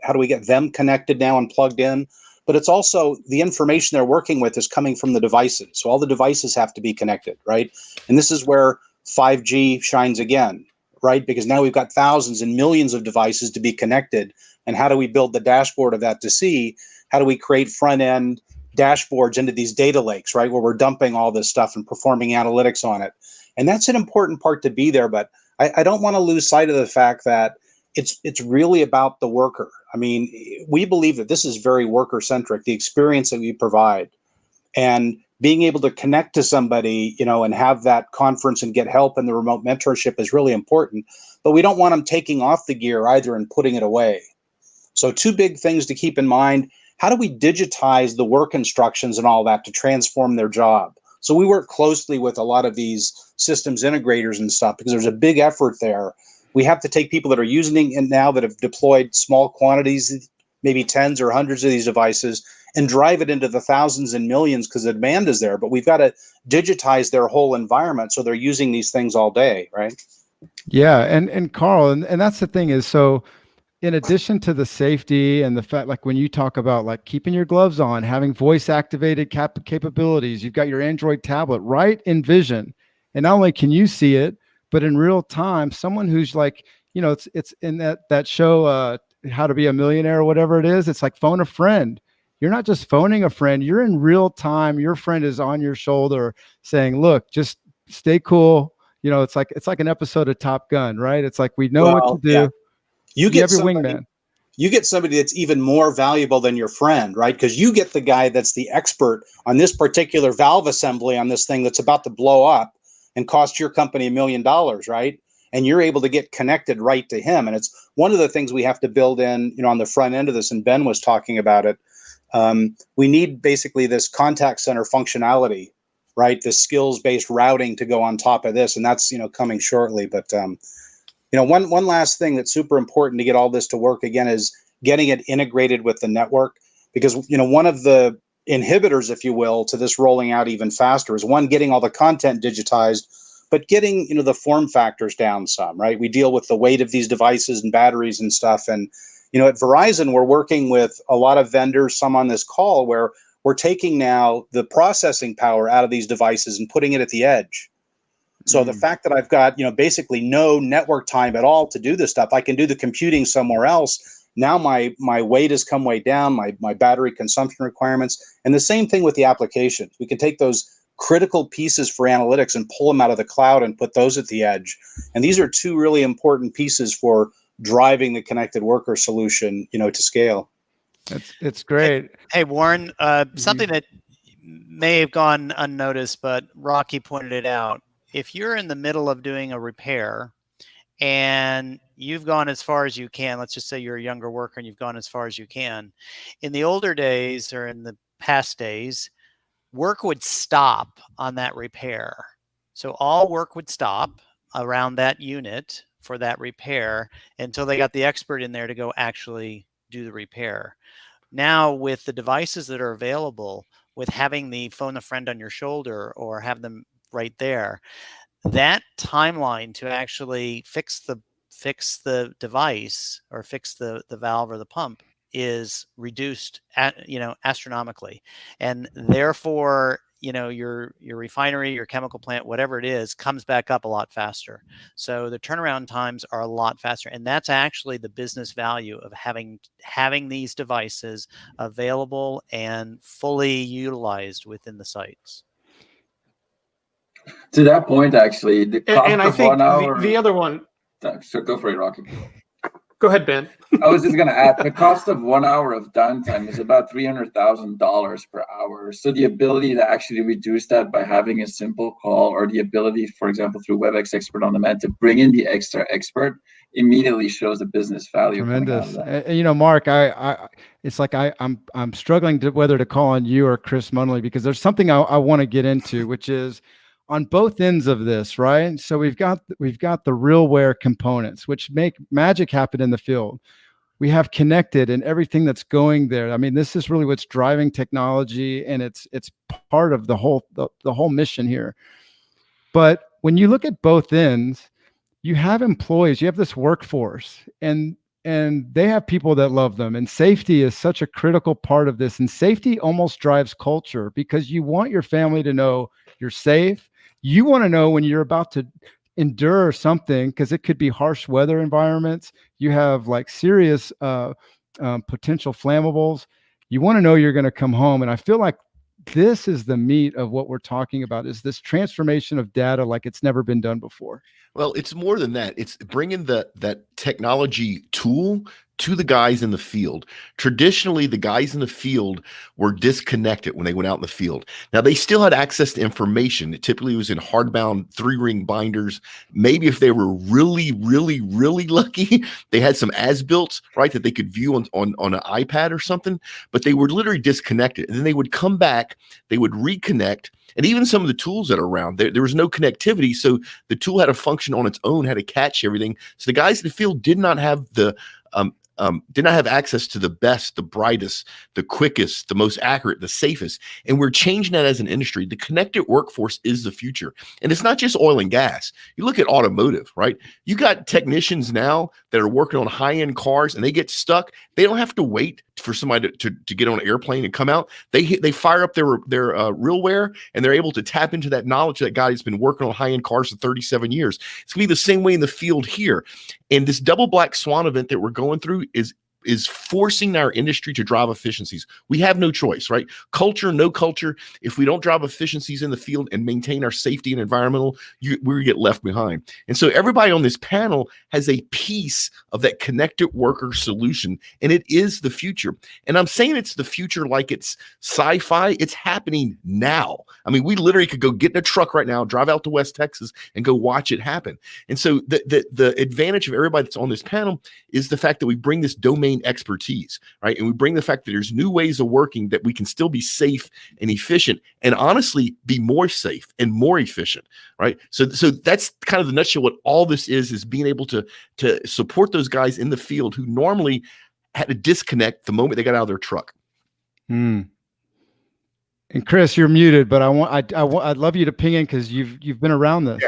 them connected now and plugged in? But it's also the information they're working with is coming from the devices. So all the devices have to be connected, right? And this is where 5G shines again, right? Because now we've got thousands and millions of devices to be connected. And how do we build the dashboard of that to see? How do we create front end dashboards into these data lakes, right? Where we're dumping all this stuff and performing analytics on it. And that's an important part to be there, but I don't want to lose sight of the fact that it's really about the worker. I mean, we believe that this is very worker centric, the experience that we provide, and being able to connect to somebody, and have that conference and get help and the remote mentorship is really important, but we don't want them taking off the gear either and putting it away. So 2 big things to keep in mind. how do we digitize the work instructions and all that to transform their job? So we work closely with a lot of these systems integrators and stuff because there's a big effort there. We have to take people that are using it now that have deployed small quantities, maybe tens or hundreds of these devices, and drive it into the thousands and millions because the demand is there. But we've got to digitize their whole environment so they're using these things all day, right? Yeah, and Carl, and that's the thing is, so in addition to the safety and the fact, like when you talk about like keeping your gloves on, having voice activated capabilities, you've got your Android tablet right in vision, and not only can you see it, but in real time, someone who's like, you know, it's in that show, How to Be a Millionaire or whatever it is. It's like phone a friend. You're not just phoning a friend. You're in real time. Your friend is on your shoulder saying, "Look, just stay cool." You know, it's like an episode of Top Gun, right? It's like we know what to do. Yeah. You get have your somebody, wingman. you get somebody that's even more valuable than your friend, right? Because you get the guy that's the expert on this particular valve assembly on this thing that's about to blow up and cost your company $1 million, right? And you're able to get connected right to him. And it's one of the things we have to build in, you know, on the front end of this. And Ben was talking about it. We need basically this contact center functionality, right? The skills-based routing to go on top of this, and that's, you know, coming shortly. But you know, one last thing that's super important to get all this to work again is getting it integrated with the network, because, you know, one of the inhibitors, if you will, to this rolling out even faster is one, getting all the content digitized, but getting, you know, the form factors down some, right? We deal with the weight of these devices and batteries and stuff. And, you know, at Verizon, we're working with a lot of vendors, some on this call, where we're taking now the processing power out of these devices and putting it at the edge. So the fact that I've got, you know, basically no network time at all to do this stuff, I can do the computing somewhere else. Now my weight has come way down, my battery consumption requirements, and the same thing with the applications. We can take those critical pieces for analytics and pull them out of the cloud and put those at the edge. And these are two really important pieces for driving the connected worker solution, you know, to scale. It's great. Hey Warren, something that may have gone unnoticed, but Rocky pointed it out. If you're in the middle of doing a repair and you've gone as far as you can, let's just say you're a younger worker and you've gone as far as you can. In the older days or in the past days, work would stop on that repair. So all work would stop around that unit for that repair until they got the expert in there to go actually do the repair. Now with the devices that are available, with having the phone a friend on your shoulder or have them right there, that timeline to actually fix the device or fix the valve or the pump is reduced astronomically, and therefore, you know, your refinery, your chemical plant, whatever it is, comes back up a lot faster. So the turnaround times are a lot faster, and that's actually the business value of having these devices available and fully utilized within the sites. To that point, actually, the cost And I of think 1 hour. the other one. So go for it, Rocky. Go ahead, Ben. I was just going to add, the cost of 1 hour of downtime is about $300,000 per hour. So the ability to actually reduce that by having a simple call, or the ability, for example, through WebEx Expert on Demand, to bring in the extra expert, immediately shows the business value. Tremendous. And, you know, Mark, it's like I'm struggling to whether to call on you or Chris Munley, because there's something I want to get into, which is on both ends of this, right? So we've got the realware components, which make magic happen in the field. We have connected and everything that's going there. I mean, this is really what's driving technology, and it's part of the whole mission here. But when you look at both ends, you have employees, you have this workforce, and they have people that love them. And safety is such a critical part of this. And safety almost drives culture, because you want your family to know you're safe. You want to know when you're about to endure something, because it could be harsh weather environments. You have like serious potential flammables. You want to know you're going to come home. And I feel like this is the meat of what we're talking about, is this transformation of data like it's never been done before. Well, it's more than that. It's bringing that technology tool to the guys in the field. Traditionally, the guys in the field were disconnected when they went out in the field. Now, they still had access to information. It typically was in hardbound 3-ring binders. Maybe if they were really, really, really lucky, they had some as-built, right, that they could view on an iPad or something, but they were literally disconnected. And then they would come back, they would reconnect, and even some of the tools that are around, there was no connectivity, so the tool had a function on its own, had to catch everything. So the guys in the field did not have did not have access to the best, the brightest, the quickest, the most accurate, the safest. And we're changing that as an industry. The connected workforce is the future. And it's not just oil and gas. You look at automotive, right? You got technicians now that are working on high-end cars and they get stuck. They don't have to wait for somebody to get on an airplane and come out. They fire up their RealWare and they're able to tap into that knowledge that guy has been working on high-end cars for 37 years. It's going to be the same way in the field here. And this double black swan event that we're going through is forcing our industry to drive efficiencies. We have no choice, right? Culture, no culture. If we don't drive efficiencies in the field and maintain our safety and environmental, we get left behind. And so everybody on this panel has a piece of that connected worker solution, and it is the future. And I'm saying it's the future like it's sci-fi. It's happening now. I mean, we literally could go get in a truck right now, drive out to West Texas, and go watch it happen. And so the advantage of everybody that's on this panel is the fact that we bring this domain expertise, right? And we bring the fact that there's new ways of working that we can still be safe and efficient, and honestly be more safe and more efficient, right? So that's kind of the nutshell. What all this is being able to support those guys in the field who normally had to disconnect the moment they got out of their truck. And Chris, you're muted, but I'd love you to ping in because you've been around this.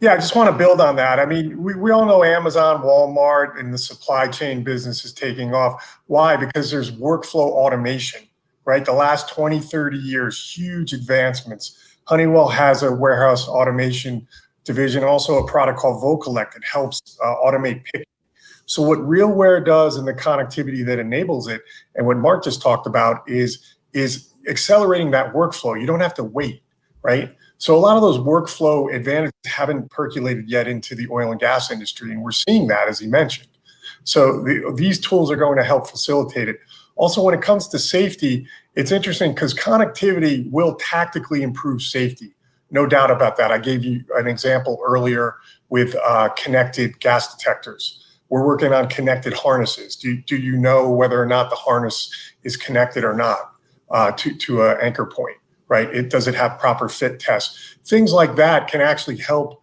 Yeah, I just want to build on that. I mean, we all know Amazon, Walmart, and the supply chain business is taking off. Why? Because there's workflow automation, right? The last 20, 30 years, huge advancements. Honeywell has a warehouse automation division, also a product called Vocalect that helps automate picking. So what RealWare does and the connectivity that enables it, and what Mark just talked about, is accelerating that workflow. You don't have to wait, right? So a lot of those workflow advantages haven't percolated yet into the oil and gas industry, and we're seeing that, as he mentioned. So these tools are going to help facilitate it. Also, when it comes to safety, it's interesting because connectivity will tactically improve safety. No doubt about that. I gave you an example earlier with connected gas detectors. We're working on connected harnesses. Do you know whether or not the harness is connected or not to an anchor point? Right? Does it have proper fit tests? Things like that can actually help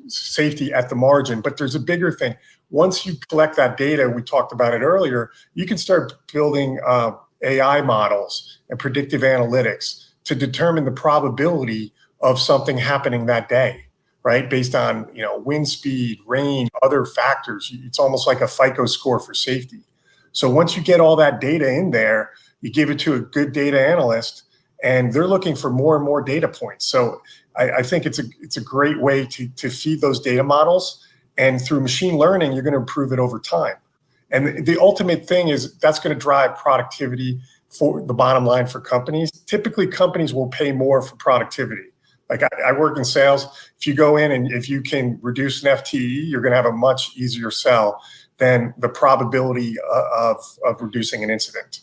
safety at the margin. But there's a bigger thing. Once you collect that data, we talked about it earlier, you can start building AI models and predictive analytics to determine the probability of something happening that day, right? Based on wind speed, rain, other factors. It's almost like a FICO score for safety. So once you get all that data in there, you give it to a good data analyst, and they're looking for more and more data points. So I think it's a great way to feed those data models. And through machine learning, you're going to improve it over time. And the ultimate thing is that's going to drive productivity for the bottom line for companies. Typically, companies will pay more for productivity. Like I work in sales. If you go in and if you can reduce an FTE, you're going to have a much easier sell than the probability of reducing an incident.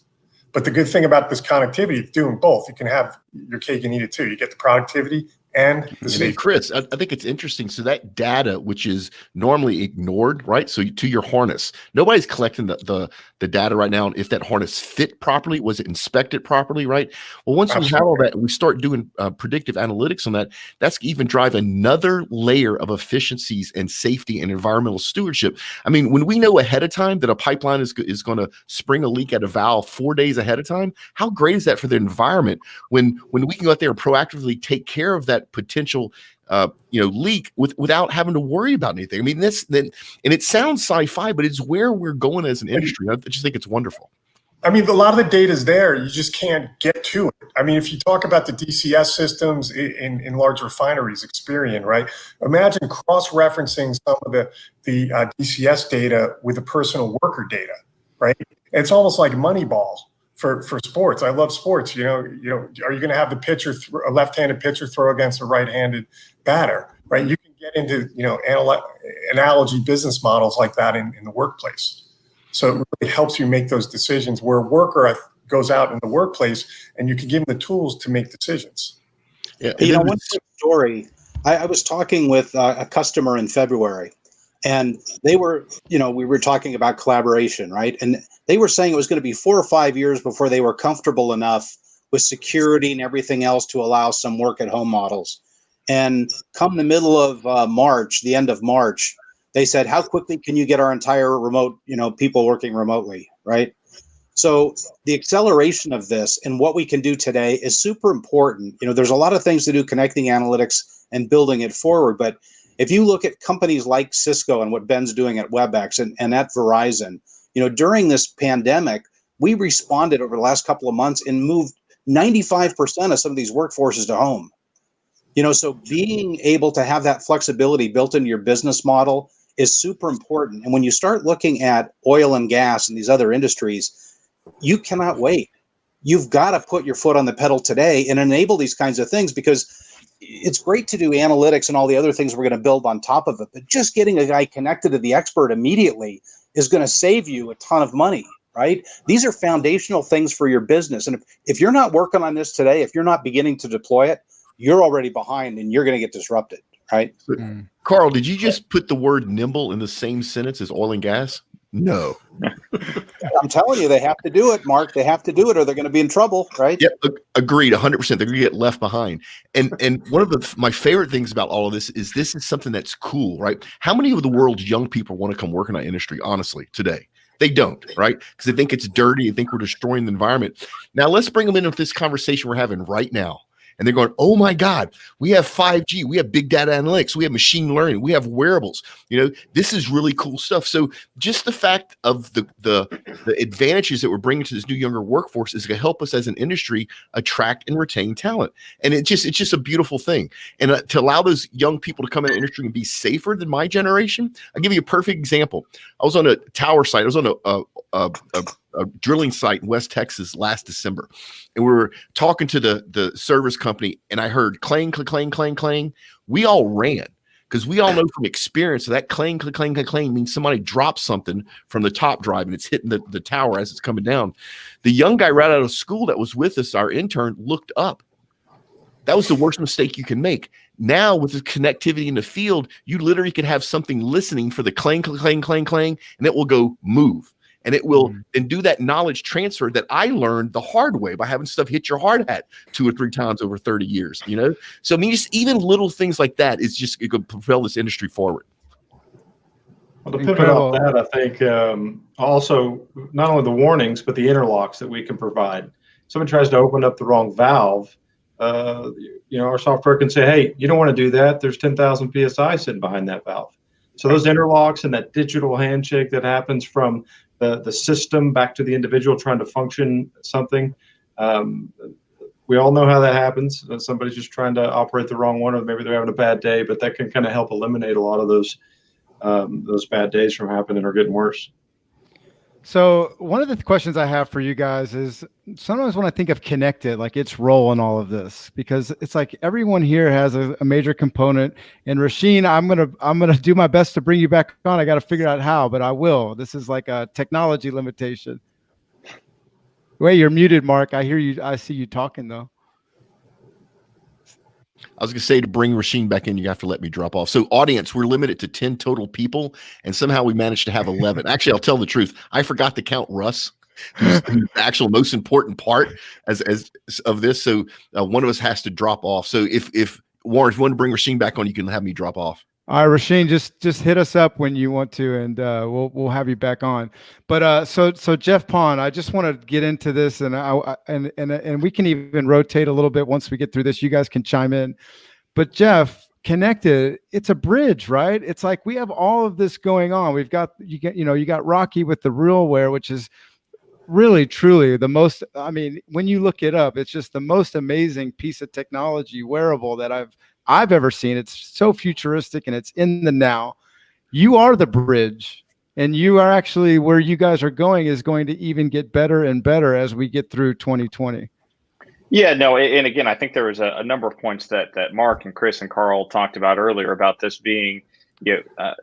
But the good thing about this connectivity, it's doing both. You can have your cake and eat it too. You get the productivity and the safety. Chris, I think it's interesting. So that data, which is normally ignored, right? So to your harness, nobody's collecting the data right now. If that harness fit properly, was it inspected properly, right? Well, once we have all that, we start doing predictive analytics on that. That's even drive another layer of efficiencies and safety and environmental stewardship. I mean, when we know ahead of time that a pipeline is going to spring a leak at a valve 4 days ahead of time, how great is that for the environment? When we can go out there and proactively take care of that potential leak without having to worry about anything. I mean, and it sounds sci-fi, but it's where we're going as an industry. I just think it's wonderful. I mean, a lot of the data is there. You just can't get to it. I mean, if you talk about the DCS systems in large refineries, Experian, right? Imagine cross-referencing some of the DCS data with the personal worker data, right? It's almost like Moneyball for sports. I love sports. Are you going to have the pitcher, a left-handed pitcher, throw against a right-handed batter, right? You can get into analogy business models like that in the workplace. So it really helps you make those decisions where a worker goes out in the workplace and you can give them the tools to make decisions. Yeah, You know, one quick story. I was talking with a customer in February, and they were, you know, we were talking about collaboration, right? And they were saying it was going to be 4 or 5 years before they were comfortable enough with security and everything else to allow some work at home models. And come the middle of March, the end of March, they said, how quickly can you get our entire remote, you know, people working remotely, right? So the acceleration of this and what we can do today is super important. You know, there's a lot of things to do connecting analytics and building it forward. But if you look at companies like Cisco and what Ben's doing at WebEx and at Verizon, you know, during this pandemic, we responded over the last couple of months and moved 95% of some of these workforces to home. You know, so being able to have that flexibility built into your business model is super important. And when you start looking at oil and gas and these other industries, you cannot wait. You've got to put your foot on the pedal today and enable these kinds of things, because it's great to do analytics and all the other things we're going to build on top of it. But just getting a guy connected to the expert immediately is going to save you a ton of money, right? These are foundational things for your business. And if you're not working on this today, if you're not beginning to deploy it, you're already behind and you're going to get disrupted, right? Carl, did you just put the word nimble in the same sentence as oil and gas? No. I'm telling you, they have to do it, Mark. They have to do it or they're going to be in trouble, right? Yep, agreed, 100%. They're going to get left behind. And one of my favorite things about all of this is something that's cool, right? How many of the world's young people want to come work in our industry, honestly, today? They don't, right? Because they think it's dirty. They think we're destroying the environment. Now, let's bring them into this conversation we're having right now. And they're going, oh my God, we have 5G, we have big data analytics, we have machine learning, we have wearables. You know, this is really cool stuff. So just the fact of the advantages that we're bringing to this new younger workforce is going to help us as an industry attract and retain talent. And it's just a beautiful thing. And to allow those young people to come in the industry and be safer than my generation, I'll give you a perfect example. I was on a tower site. I was on a drilling site in West Texas last December. And we were talking to the service company, and I heard clang, clang, clang, clang, clang. We all ran because we all know from experience that clang, clang, clang, clang, clang means somebody dropped something from the top drive and it's hitting the tower as it's coming down. The young guy right out of school that was with us, our intern, looked up. That was the worst mistake you can make. Now with the connectivity in the field, you literally could have something listening for the clang, clang, clang, clang, clang, and it will go move. And it will and do that knowledge transfer that I learned the hard way by having stuff hit your hard hat 2 or 3 times over 30 years, you know? So I mean, just even little things like that is just going to propel this industry forward. Well, to pivot off that, I think also not only the warnings, but the interlocks that we can provide. Someone tries to open up the wrong valve, you know, our software can say, hey, you don't want to do that. There's 10,000 PSI sitting behind that valve. So those interlocks and that digital handshake that happens from the system back to the individual trying to function something. We all know how that happens. Somebody's just trying to operate the wrong one, or maybe they're having a bad day, but that can kind of help eliminate a lot of those bad days from happening or getting worse. So one of the questions I have for you guys is sometimes when I think of connected, like its role in all of this, because it's like everyone here has a major component. And Rasheen, I'm gonna do my best to bring you back on. I got to figure out how, but I will. This is like a technology limitation. Wait, you're muted, Mark. I hear you. I see you talking though. I was going to say, to bring Rasheen back in, you have to let me drop off. So audience, we're limited to 10 total people, and somehow we managed to have 11. Actually, I'll tell the truth. I forgot to count Russ, who's the actual most important part as of this. So one of us has to drop off. So if Warren, if you want to bring Rasheen back on, you can have me drop off. All right, Rasheen, just hit us up when you want to, and we'll have you back on. But so Jeff Pond, I just want to get into this, and and we can even rotate a little bit once we get through this. You guys can chime in. But Jeff, connected, it's a bridge, right? It's like we have all of this going on. We've got you got Rocky with the RealWear, which is really truly the most. I mean, when you look it up, it's just the most amazing piece of technology wearable that I've ever seen. It's so futuristic and it's in the now. You are the bridge, and you are actually where you guys are going is going to even get better and better as we get through 2020. Yeah, no, and again, I think there was a number of points that Mark and Chris and Carl talked about earlier about this being,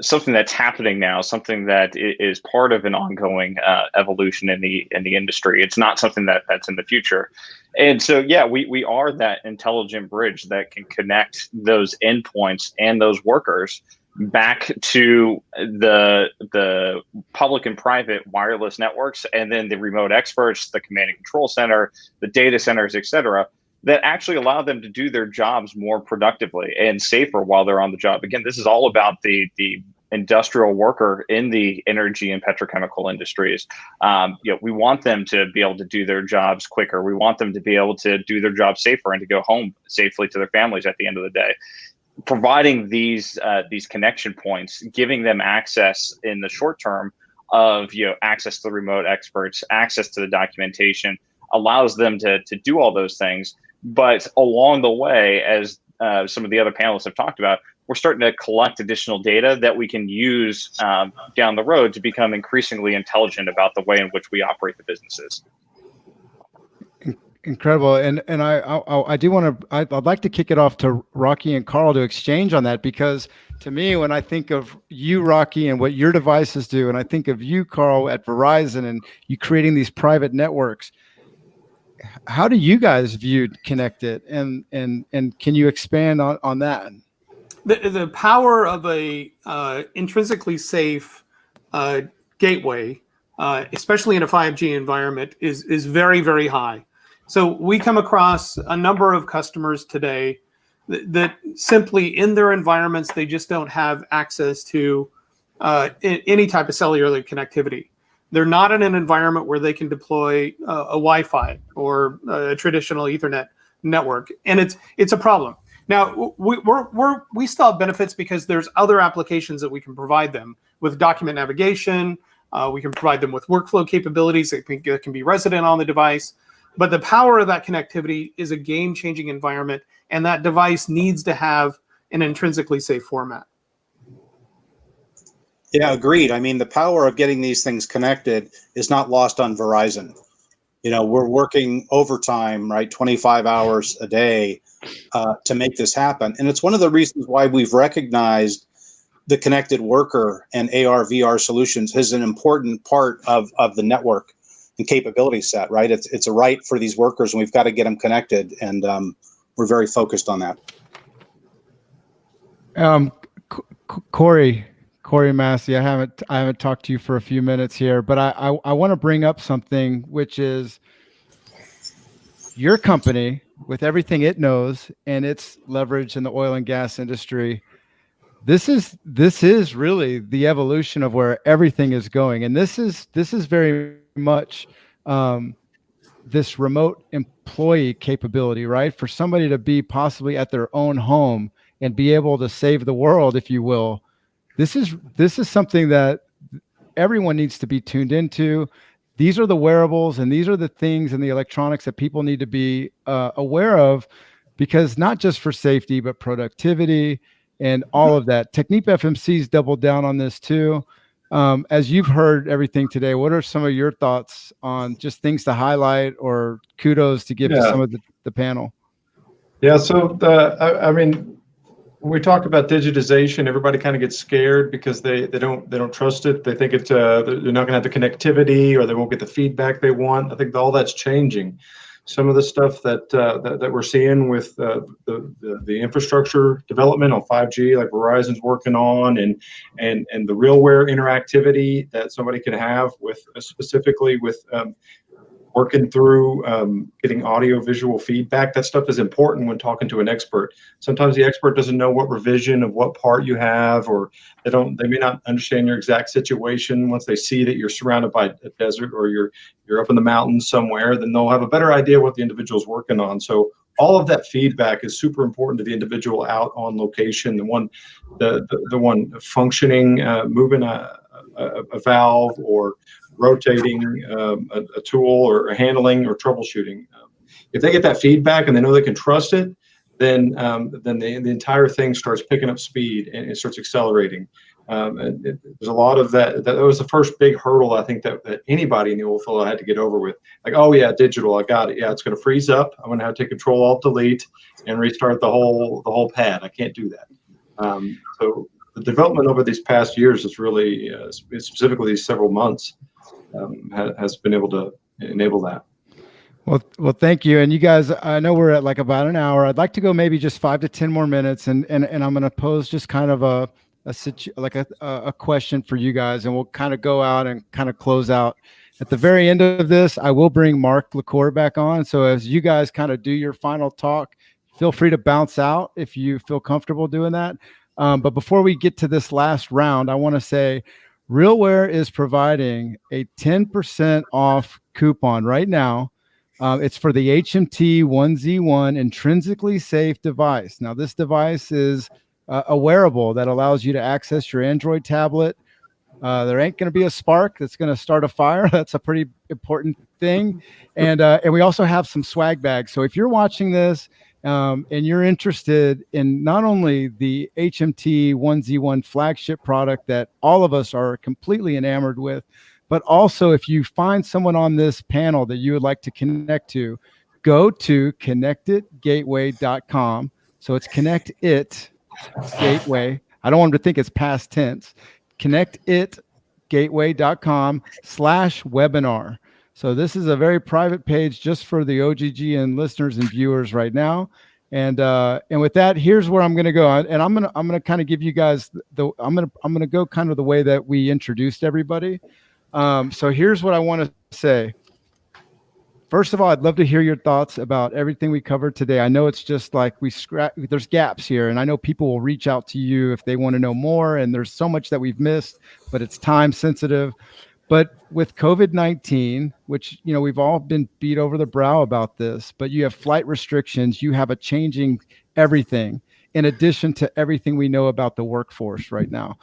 something that's happening now, something that is part of an ongoing evolution in the industry. It's not something that's in the future. And so, yeah, we are that intelligent bridge that can connect those endpoints and those workers back to the public and private wireless networks, and then the remote experts, the command and control center, the data centers, et cetera, that actually allow them to do their jobs more productively and safer while they're on the job. Again, this is all about the industrial worker in the energy and petrochemical industries. We want them to be able to do their jobs quicker. We want them to be able to do their jobs safer and to go home safely to their families at the end of the day. Providing these connection points, giving them access in the short term of access to the remote experts, access to the documentation, allows them to do all those things. But along the way, as some of the other panelists have talked about, we're starting to collect additional data that we can use down the road to become increasingly intelligent about the way in which we operate the businesses. Incredible. And I do want to, I'd like to kick it off to Rocky and Carl to exchange on that, because to me, when I think of you, Rocky, and what your devices do, and I think of you, Carl, at Verizon and you creating these private networks, how do you guys view Connected, and can you expand on that? The power of a intrinsically safe gateway, especially in a 5G environment, is very, very high. So we come across a number of customers today that simply in their environments, they just don't have access to any type of cellular connectivity. They're not in an environment where they can deploy a Wi-Fi or a traditional Ethernet network, and it's a problem. Now we still have benefits because there's other applications that we can provide them with document navigation. We can provide them with workflow capabilities that can be resident on the device. But the power of that connectivity is a game-changing environment, and that device needs to have an intrinsically safe format. Yeah, agreed. I mean, the power of getting these things connected is not lost on Verizon. We're working overtime, right, 25 hours a day to make this happen. And it's one of the reasons why we've recognized the connected worker and AR, VR solutions as an important part of the network and capability set, right? It's a right for these workers, and we've got to get them connected. And we're very focused on that. Corey Massey, I haven't talked to you for a few minutes here, but I want to bring up something, which is your company, with everything it knows and its leverage in the oil and gas industry. This is really the evolution of where everything is going, and this is very much this remote employee capability, right? For somebody to be possibly at their own home and be able to save the world, if you will. This is something that everyone needs to be tuned into. These are the wearables, and these are the things and the electronics that people need to be aware of, because not just for safety, but productivity and all of that. Technip FMC's doubled down on this too. As you've heard everything today, what are some of your thoughts on just things to highlight or kudos to give to some of the panel? Yeah, so I mean, when we talk about digitization, everybody kind of gets scared because they don't trust it. They think they're not going to have the connectivity, or they won't get the feedback they want. I think all that's changing. Some of the stuff that we're seeing with the infrastructure development on 5G, like Verizon's working on, and the RealWear interactivity that somebody can have with specifically with working through getting audio visual feedback. That stuff is important when talking to an expert. Sometimes the expert doesn't know what revision of what part you have, or they may not understand your exact situation. Once they see that you're surrounded by a desert, or you're up in the mountains somewhere, then they'll have a better idea what the individual's working on. So all of that feedback is super important to the individual out on location. The one functioning, moving a valve, or rotating a tool, or handling or troubleshooting. If they get that feedback and they know they can trust it, then the entire thing starts picking up speed and it starts accelerating. There's a lot of that. That was the first big hurdle I think that anybody in the oil field had to get over with. Like, oh yeah, digital, I got it. Yeah, it's going to freeze up. I'm going to have to take Control Alt Delete and restart the whole pad. I can't do that. So the development over these past years is really, specifically these several months, has been able to enable that. Well, thank you. And you guys, I know we're at like about an hour. I'd like to go maybe just 5 to 10 more minutes, and I'm going to pose just kind of a question for you guys, and we'll kind of go out and kind of close out. At the very end of this, I will bring Mark LaCour back on. So as you guys kind of do your final talk, feel free to bounce out if you feel comfortable doing that. But before we get to this last round, I want to say RealWear is providing a 10% off coupon right now. It's for the HMT 1Z1 intrinsically safe device. Now, this device is a wearable that allows you to access your Android tablet. There ain't going to be a spark that's going to start a fire. That's a pretty important thing. And we also have some swag bags. So if you're watching this and you're interested in not only the HMT 1Z1 flagship product that all of us are completely enamored with, but also if you find someone on this panel that you would like to connect to, go to connectitgateway.com. So it's Connect It Gateway. I don't want them to think it's past tense. connectitgateway.com/webinar. So this is a very private page just for the OGG and listeners and viewers right now. And with that, here's where I'm going to go. And I'm going to kind of give you guys I'm going to go kind of the way that we introduced everybody. So here's what I want to say. First of all, I'd love to hear your thoughts about everything we covered today. I know it's just like there's gaps here, and I know people will reach out to you if they want to know more, and there's so much that we've missed, but it's time sensitive. But with COVID-19, which, we've all been beat over the brow about this, but you have flight restrictions, you have a changing everything in addition to everything we know about the workforce right now.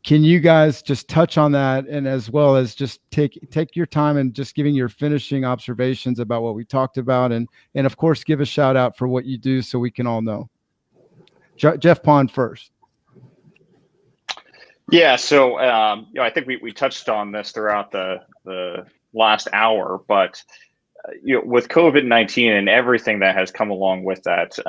Can you guys just touch on that, and as well as just take your time and just giving your finishing observations about what we talked about, and of course give a shout out for what you do so we can all know. Jeff Pond first. Yeah, so I think we touched on this throughout the last hour, but with COVID-19 and everything that has come along with that,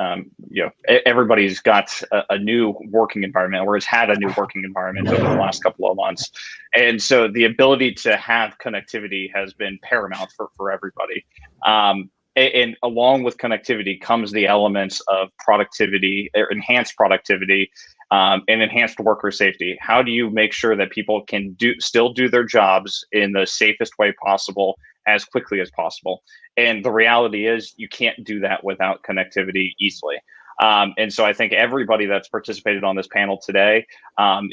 everybody's got a new working environment, or has had a new working environment over the last couple of months. And so the ability to have connectivity has been paramount for everybody. And along with connectivity comes the elements of productivity, or enhanced productivity, and enhanced worker safety. How do you make sure that people can still do their jobs in the safest way possible, as quickly as possible? And the reality is you can't do that without connectivity easily. And so I think everybody that's participated on this panel today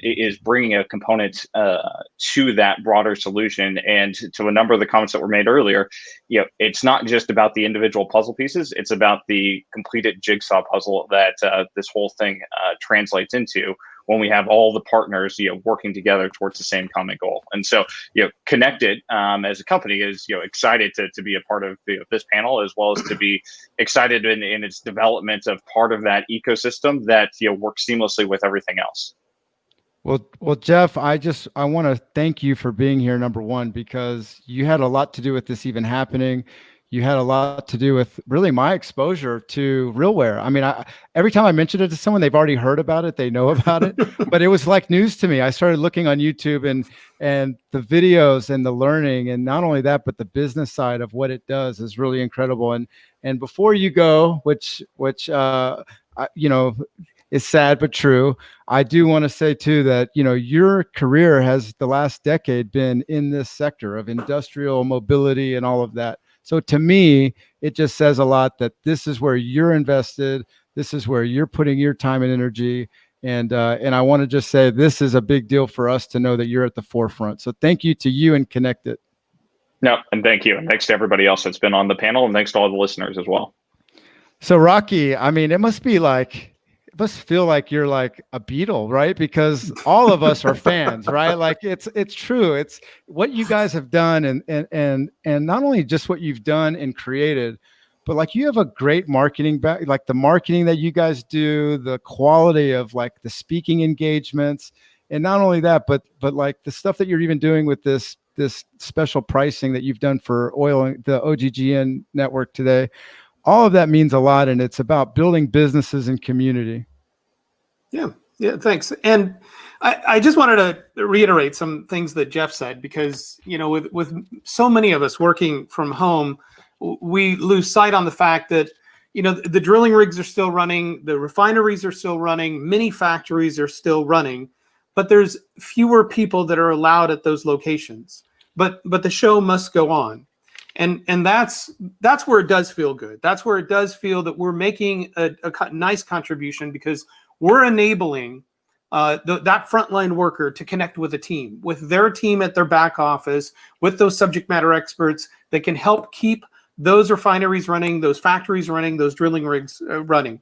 is bringing a component to that broader solution. And to a number of the comments that were made earlier, it's not just about the individual puzzle pieces, it's about the completed jigsaw puzzle that this whole thing translates into, when we have all the partners, working together towards the same common goal. And so, Connected as a company is, excited to be a part of this panel, as well as to be excited in its development of part of that ecosystem that works seamlessly with everything else. Well, Jeff, I want to thank you for being here, number one, because you had a lot to do with this even happening. You had a lot to do with really my exposure to RealWear. I mean, every time I mention it to someone, they've already heard about it, they know about it, but it was like news to me. I started looking on YouTube and the videos and the learning, and not only that, but the business side of what it does is really incredible. And before you go, which is sad but true, I do want to say too that your career has the last decade been in this sector of industrial mobility and all of that. So to me, it just says a lot that this is where you're invested. This is where you're putting your time and energy. And I want to just say this is a big deal for us to know that you're at the forefront. So thank you to you and Connected. No, and thank you. And thanks to everybody else that's been on the panel, and thanks to all the listeners as well. So Rocky, I mean, it must feel like you're like a Beatle, right? Because all of us are fans, right? Like it's true. It's what you guys have done, and not only just what you've done and created, but like you have a great marketing back, like the marketing that you guys do, the quality of like the speaking engagements, and not only that, but like the stuff that you're even doing with this special pricing that you've done for the OGGN network today. All of that means a lot, and it's about building businesses and community. Yeah. Yeah, thanks. And I just wanted to reiterate some things that Jeff said, because, you know, with so many of us working from home, we lose sight on the fact that, you know, the drilling rigs are still running, the refineries are still running, many factories are still running, but there's fewer people that are allowed at those locations. But the show must go on. And that's where it does feel good. That's where it does feel that we're making a nice contribution, because we're enabling that frontline worker to connect with a team, with their team at their back office, with those subject matter experts that can help keep those refineries running, those factories running, those drilling rigs running.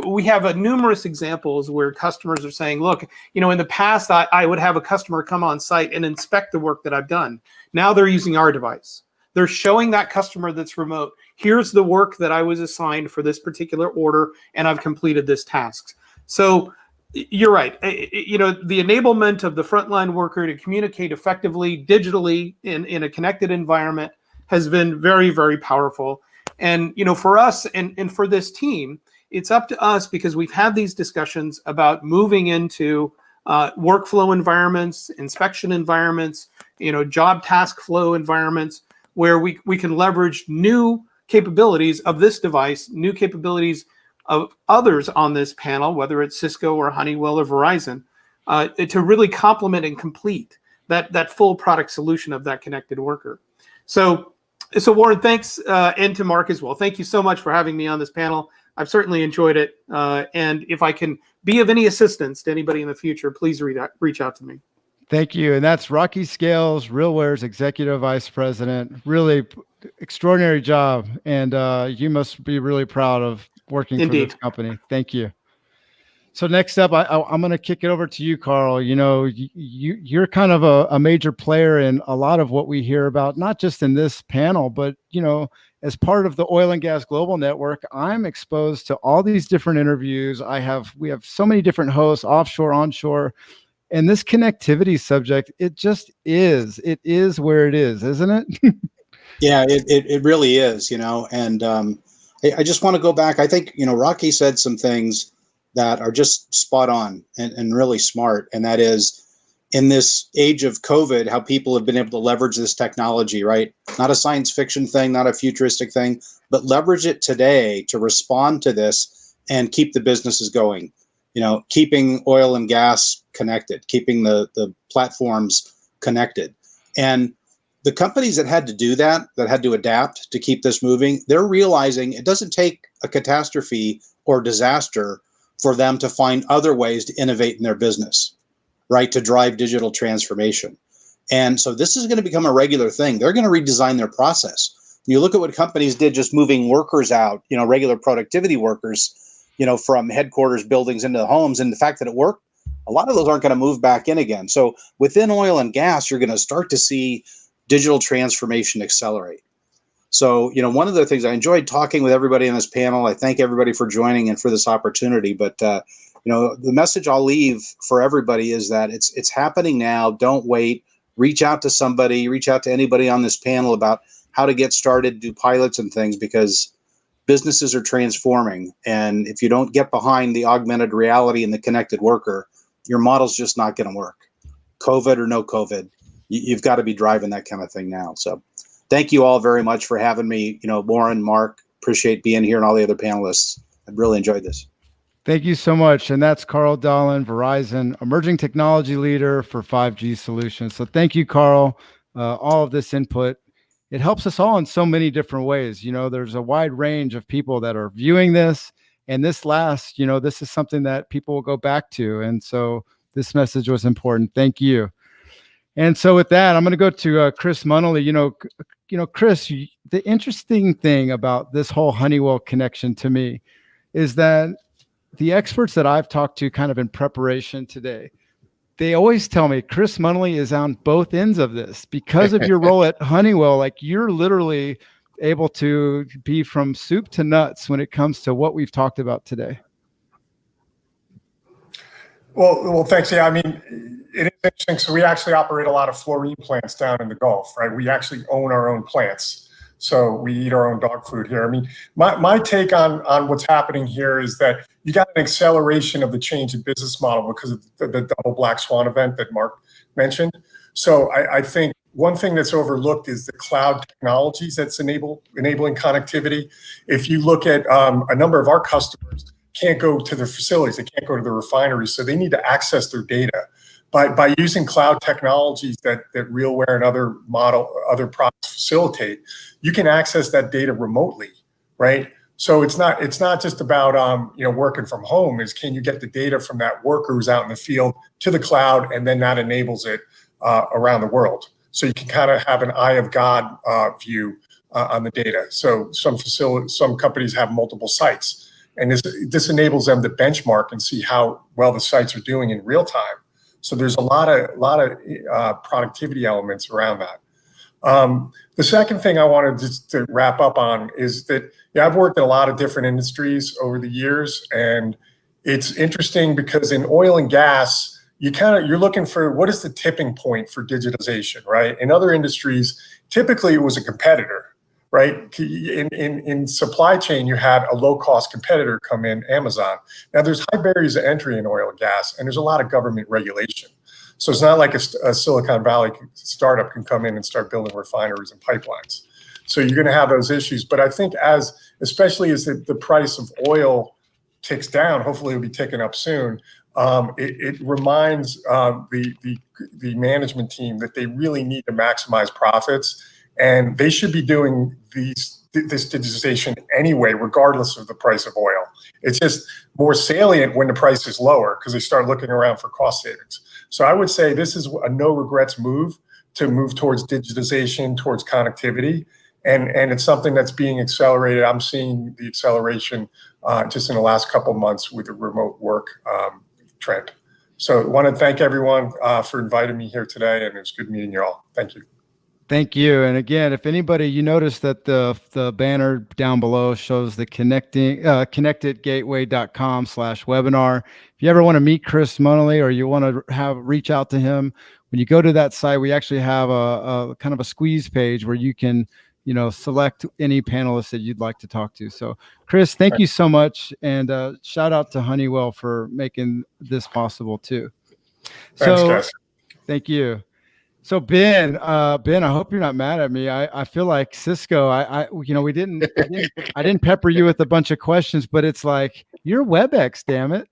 We have numerous examples where customers are saying, look, you know, in the past, I would have a customer come on site and inspect the work that I've done. Now they're using our device. They're showing that customer that's remote, here's the work that I was assigned for this particular order, and I've completed this task. So you're right. You know, the enablement of the frontline worker to communicate effectively digitally in a connected environment has been very, very powerful. And, you know, for us and for this team, it's up to us, because we've had these discussions about moving into workflow environments, inspection environments, you know, job task flow environments, where we can leverage new capabilities of this device, new capabilities of others on this panel, whether it's Cisco or Honeywell or Verizon, to really complement and complete that full product solution of that connected worker. So Warren, thanks, and to Mark as well. Thank you so much for having me on this panel. I've certainly enjoyed it. And if I can be of any assistance to anybody in the future, please reach out to me. Thank you. And that's Rocky Scales, RealWare's Executive Vice President. Really extraordinary job. And you must be really proud of working for this company. Thank you. So next up, I'm going to kick it over to you, Carl. You know, you're kind of a major player in a lot of what we hear about, not just in this panel, but, you know, as part of the Oil and Gas Global Network, I'm exposed to all these different interviews. We have so many different hosts, offshore, onshore. And this connectivity subject, it is where it is, isn't it? Yeah, it really is, you know, and I just want to go back. I think, you know, Rocky said some things that are just spot on and really smart. And that is, in this age of COVID, how people have been able to leverage this technology, right? Not a science fiction thing, not a futuristic thing, but leverage it today to respond to this and keep the businesses going. You know, keeping oil and gas connected, keeping the platforms connected. And the companies that had to do that had to adapt to keep this moving, they're realizing it doesn't take a catastrophe or disaster for them to find other ways to innovate in their business, right? To drive digital transformation. And so this is going to become a regular thing. They're going to redesign their process. You look at what companies did just moving workers out, you know, regular productivity workers, you know, from headquarters buildings into the homes, and the fact that it worked, a lot of those aren't going to move back in again. So within oil and gas, you're going to start to see digital transformation accelerate. So, you know, one of the things I enjoyed talking with everybody on this panel, I thank everybody for joining and for this opportunity, but, you know, the message I'll leave for everybody is that it's happening now. Don't wait. Reach out to somebody, reach out to anybody on this panel about how to get started, do pilots and things, because businesses are transforming. And if you don't get behind the augmented reality and the connected worker, your model's just not going to work. COVID or no COVID, you've got to be driving that kind of thing now. So thank you all very much for having me. You know, Warren, Mark, appreciate being here, and all the other panelists. I've really enjoyed this. Thank you so much. And that's Carl Dahlin, Verizon, Emerging Technology Leader for 5G Solutions. So thank you, Carl. All of this input, it helps us all in so many different ways. You know, there's a wide range of people that are viewing this, and this you know, this is something that people will go back to. And so this message was important. Thank you. And so with that, I'm going to go to Chris Munnelly. You know, Chris, the interesting thing about this whole Honeywell connection to me is that the experts that I've talked to kind of in preparation today, they always tell me Chris Munnelly is on both ends of this because of your role at Honeywell. Like, you're literally able to be from soup to nuts when it comes to what we've talked about today. Well, thanks. Yeah, I mean, it is interesting. So we actually operate a lot of fluorine plants down in the Gulf, right? We actually own our own plants. So we eat our own dog food here. I mean, my take on what's happening here is that you got an acceleration of the change in business model because of the double black swan event that Mark mentioned. So I think one thing that's overlooked is the cloud technologies that's enabling connectivity. If you look at a number of our customers can't go to their facilities, they can't go to the refineries, so they need to access their data. By using cloud technologies that RealWear and other products facilitate, you can access that data remotely, right? So it's not just about working from home. Is can you get the data from that worker who's out in the field to the cloud, and then that enables it around the world. So you can kind of have an eye of God view on the data. So some companies have multiple sites, and this enables them to benchmark and see how well the sites are doing in real time. So there's a lot of productivity elements around that. The second thing I wanted just to wrap up on is that I've worked in a lot of different industries over the years, and it's interesting because in oil and gas, you're looking for what is the tipping point for digitization, right? In other industries, typically it was a competitor, right? In supply chain, you had a low-cost competitor come in, Amazon. Now, there's high barriers to entry in oil and gas, and there's a lot of government regulation. So it's not like a Silicon Valley startup can come in and start building refineries and pipelines. So you're going to have those issues. But I think especially as the price of oil ticks down, hopefully it'll be ticking up soon, it reminds the management team that they really need to maximize profits. And they should be doing this digitization anyway, regardless of the price of oil. It's just more salient when the price is lower because they start looking around for cost savings. So I would say this is a no regrets move to move towards digitization, towards connectivity. And it's something that's being accelerated. I'm seeing the acceleration just in the last couple of months with the remote work trend. So I want to thank everyone for inviting me here today, and it's good meeting you all. Thank you. Thank you. And again, if anybody, you notice that the banner down below shows the connectedgateway.com/webinar. If you ever want to meet Chris Monley or you want to reach out to him, when you go to that site, we actually have a kind of a squeeze page where you can, select any panelist that you'd like to talk to. So Chris, thank you so much. And shout out to Honeywell for making this possible too. Thanks, guys. Thank you. So Ben, I hope you're not mad at me. I feel like Cisco. I didn't pepper you with a bunch of questions, but it's like you're WebEx, damn it.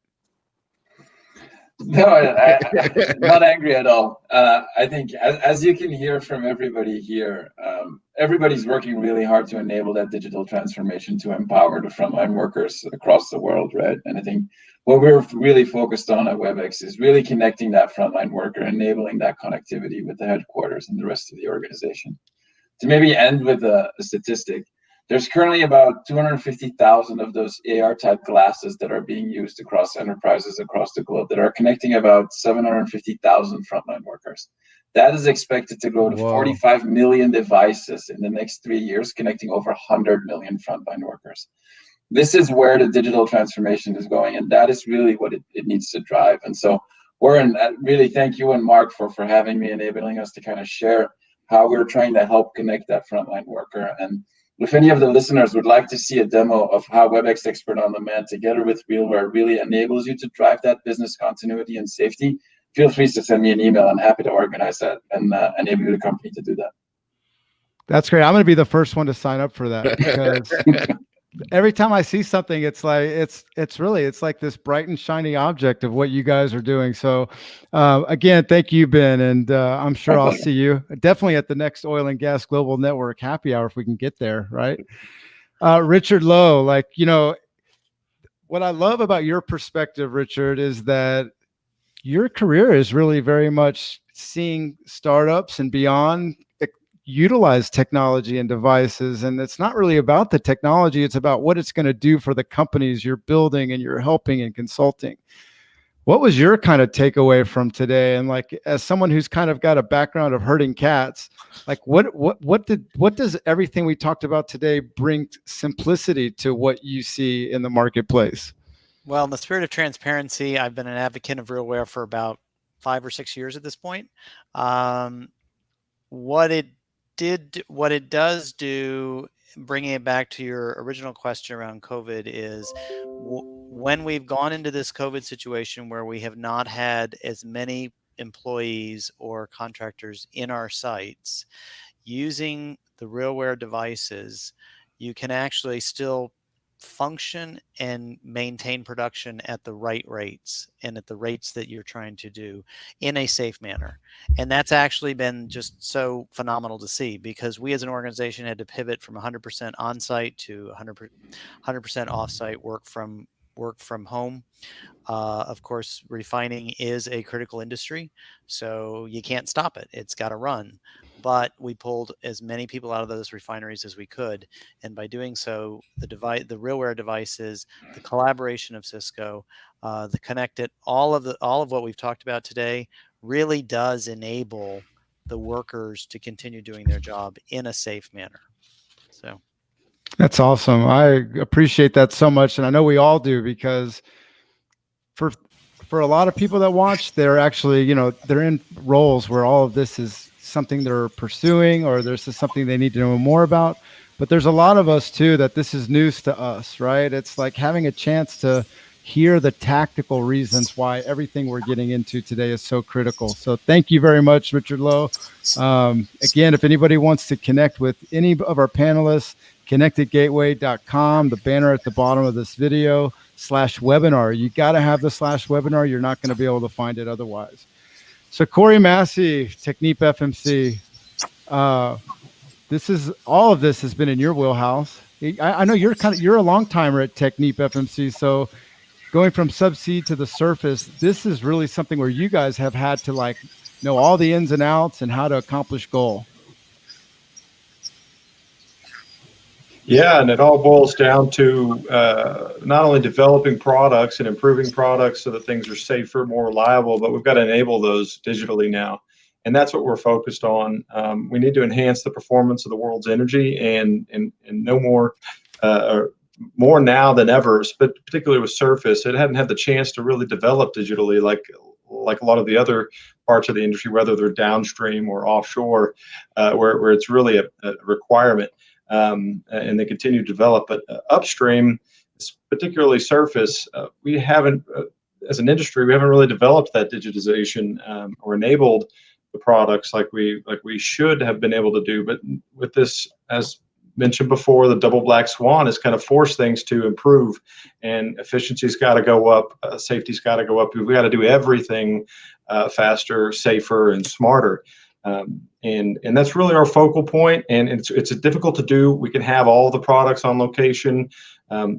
No, I'm not angry at all. I think as you can hear from everybody here, everybody's working really hard to enable that digital transformation to empower the frontline workers across the world, right? And I think what we're really focused on at WebEx is really connecting that frontline worker, enabling that connectivity with the headquarters and the rest of the organization. To maybe end with a statistic, there's currently about 250,000 of those AR-type glasses that are being used across enterprises across the globe that are connecting about 750,000 frontline workers. That is expected to grow to 45 million devices in the next 3 years, connecting over 100 million frontline workers. This is where the digital transformation is going, and that is really what it needs to drive. And so, Warren, really thank you and Mark for having me, enabling us to kind of share how we're trying to help connect that frontline worker. And if any of the listeners would like to see a demo of how WebEx Expert on Demand together with RealWear really enables you to drive that business continuity and safety, feel free to send me an email. I'm happy to organize that and enable the company to do that. That's great. I'm going to be the first one to sign up for that because every time I see something, it's like it's like this bright and shiny object of what you guys are doing. So again, thank you, Ben, and I'm sure I'll see you definitely at the next Oil and Gas Global Network happy hour if we can get there, right? Richard Lowe, what I love about your perspective, Richard, is that your career is really very much seeing startups and beyond utilize technology and devices, and it's not really about the technology, it's about what it's going to do for the companies you're building and you're helping and consulting. What was your kind of takeaway from today? And as someone who's kind of got a background of herding cats, what does everything we talked about today bring simplicity to what you see in the marketplace? Well, in the spirit of transparency, I've been an advocate of RealWear for about 5 or 6 years at this point. What it it does do, bringing it back to your original question around COVID, is when we've gone into this COVID situation where we have not had as many employees or contractors in our sites, using the RealWear devices, you can actually still function and maintain production at the right rates and at the rates that you're trying to do in a safe manner. And that's actually been just so phenomenal to see, because we as an organization had to pivot from 100% on-site to 100% off-site, work from home. Of course, refining is a critical industry, so you can't stop it. It's got to run. But we pulled as many people out of those refineries as we could, and by doing so, the RealWear devices, the collaboration of Cisco, the connected, all of what we've talked about today, really does enable the workers to continue doing their job in a safe manner. So that's awesome. I appreciate that so much, and I know we all do, because for a lot of people that watch, they're actually, you know, they're in roles where all of this is something they're pursuing, or this is something they need to know more about. But there's a lot of us too that this is news to us, right? It's like having a chance to hear the tactical reasons why everything we're getting into today is so critical. So thank you very much, Richard Lowe. Again, if anybody wants to connect with any of our panelists, connectedgateway.com, the banner at the bottom of this video, /webinar. You got to have the /webinar. You're not going to be able to find it otherwise. So Corey Massey, Technip FMC, all of this has been in your wheelhouse. I know you're a long timer at Technip FMC. So going from subsea to the surface, this is really something where you guys have had to like know all the ins and outs and how to accomplish goal. Yeah, and it all boils down to not only developing products and improving products so that things are safer, more reliable, but we've got to enable those digitally now. And that's what we're focused on. We need to enhance the performance of the world's energy, and no more, more now than ever, but particularly with surface. It hadn't had the chance to really develop digitally like a lot of the other parts of the industry, whether they're downstream or offshore, where it's really a requirement. And they continue to develop. But upstream, particularly surface, we haven't, as an industry, we haven't really developed that digitization or enabled the products like we should have been able to do. But with this, as mentioned before, the double black swan has kind of forced things to improve, and efficiency's got to go up, safety's got to go up. We've got to do everything faster, safer, and smarter. And that's really our focal point, and it's difficult to do. We can have all the products on location.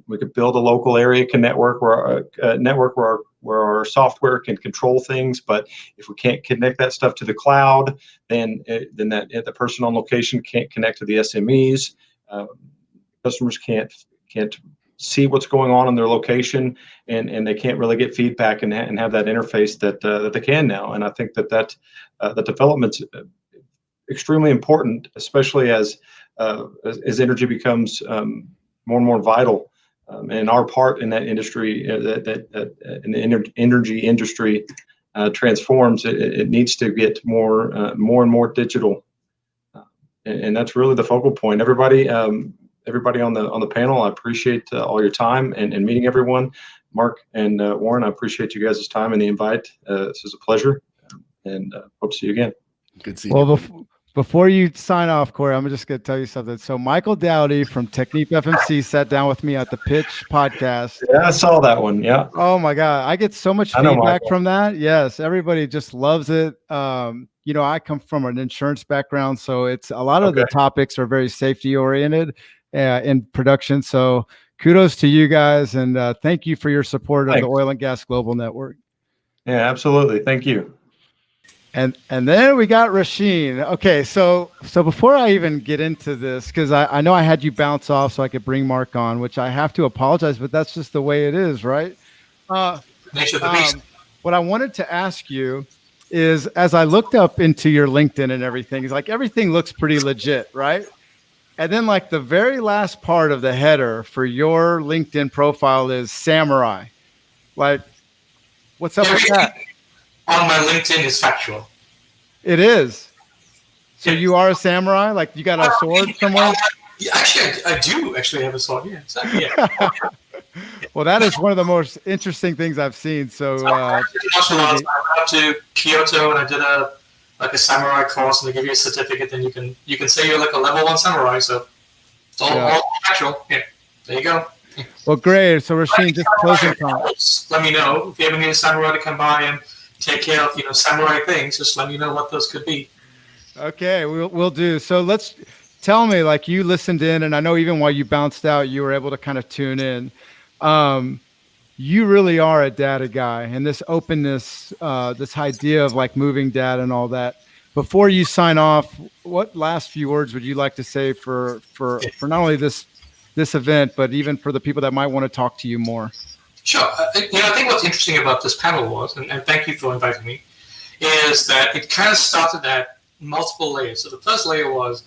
We could build a local area network where our software can control things. But if we can't connect that stuff to the cloud, then the person on location can't connect to the SMEs. Customers can't see what's going on in their location, and they can't really get feedback and have that interface that they can now. And I think that the development's extremely important, especially as energy becomes more and more vital. And our part in that industry, that in the energy industry transforms, it needs to get more and more digital. And that's really the focal point. Everybody on the panel, I appreciate all your time and meeting everyone. Mark and Warren, I appreciate you guys' time and the invite. This is a pleasure, and hope to see you again. Good seeing you. Before you sign off, Corey, I'm just going to tell you something. So Michael Dowdy from Technip FMC sat down with me at the Pitch podcast. Yeah, I saw that one. Yeah. Oh my God. I get so much feedback from that. Yes. Everybody just loves it. You know, I come from an insurance background, so it's a lot of the topics are very safety oriented in production. So kudos to you guys, and thank you for your support of the Oil and Gas Global Network. Yeah, absolutely. Thank you. And then we got Rasheen. Okay, so before I even get into this, because I know I had you bounce off so I could bring Mark on, which I have to apologize, but that's just the way it is, right? Nature of the beast. What I wanted to ask you is, as I looked up into your LinkedIn and everything, it's like everything looks pretty legit, right? And then like the very last part of the header for your LinkedIn profile is samurai. Like, what's up with that? On my LinkedIn is factual. It is. So you are a samurai? Like you got a sword somewhere? Yeah, actually, I do actually have a sword. Yeah, so, yeah. Well, that is one of the most interesting things I've seen. So, I went up to Kyoto and I did a samurai course, and they give you a certificate. Then you can say you're like a level 1 samurai. So it's all actual. Yeah, there you go. Well, great. So Rasheen, just closing comments. Let me know if you ever need a samurai to come by and take care of samurai things. Just let me know what those could be. Okay, we'll do. So let's tell me, like you listened in, and I know even while you bounced out, you were able to kind of tune in. You really are a data guy, and this openness, this idea of like moving data and all that. Before you sign off, what last few words would you like to say for not only this event, but even for the people that might want to talk to you more? Sure. I think what's interesting about this panel was, and thank you for inviting me, is that it kind of started at multiple layers. So the first layer was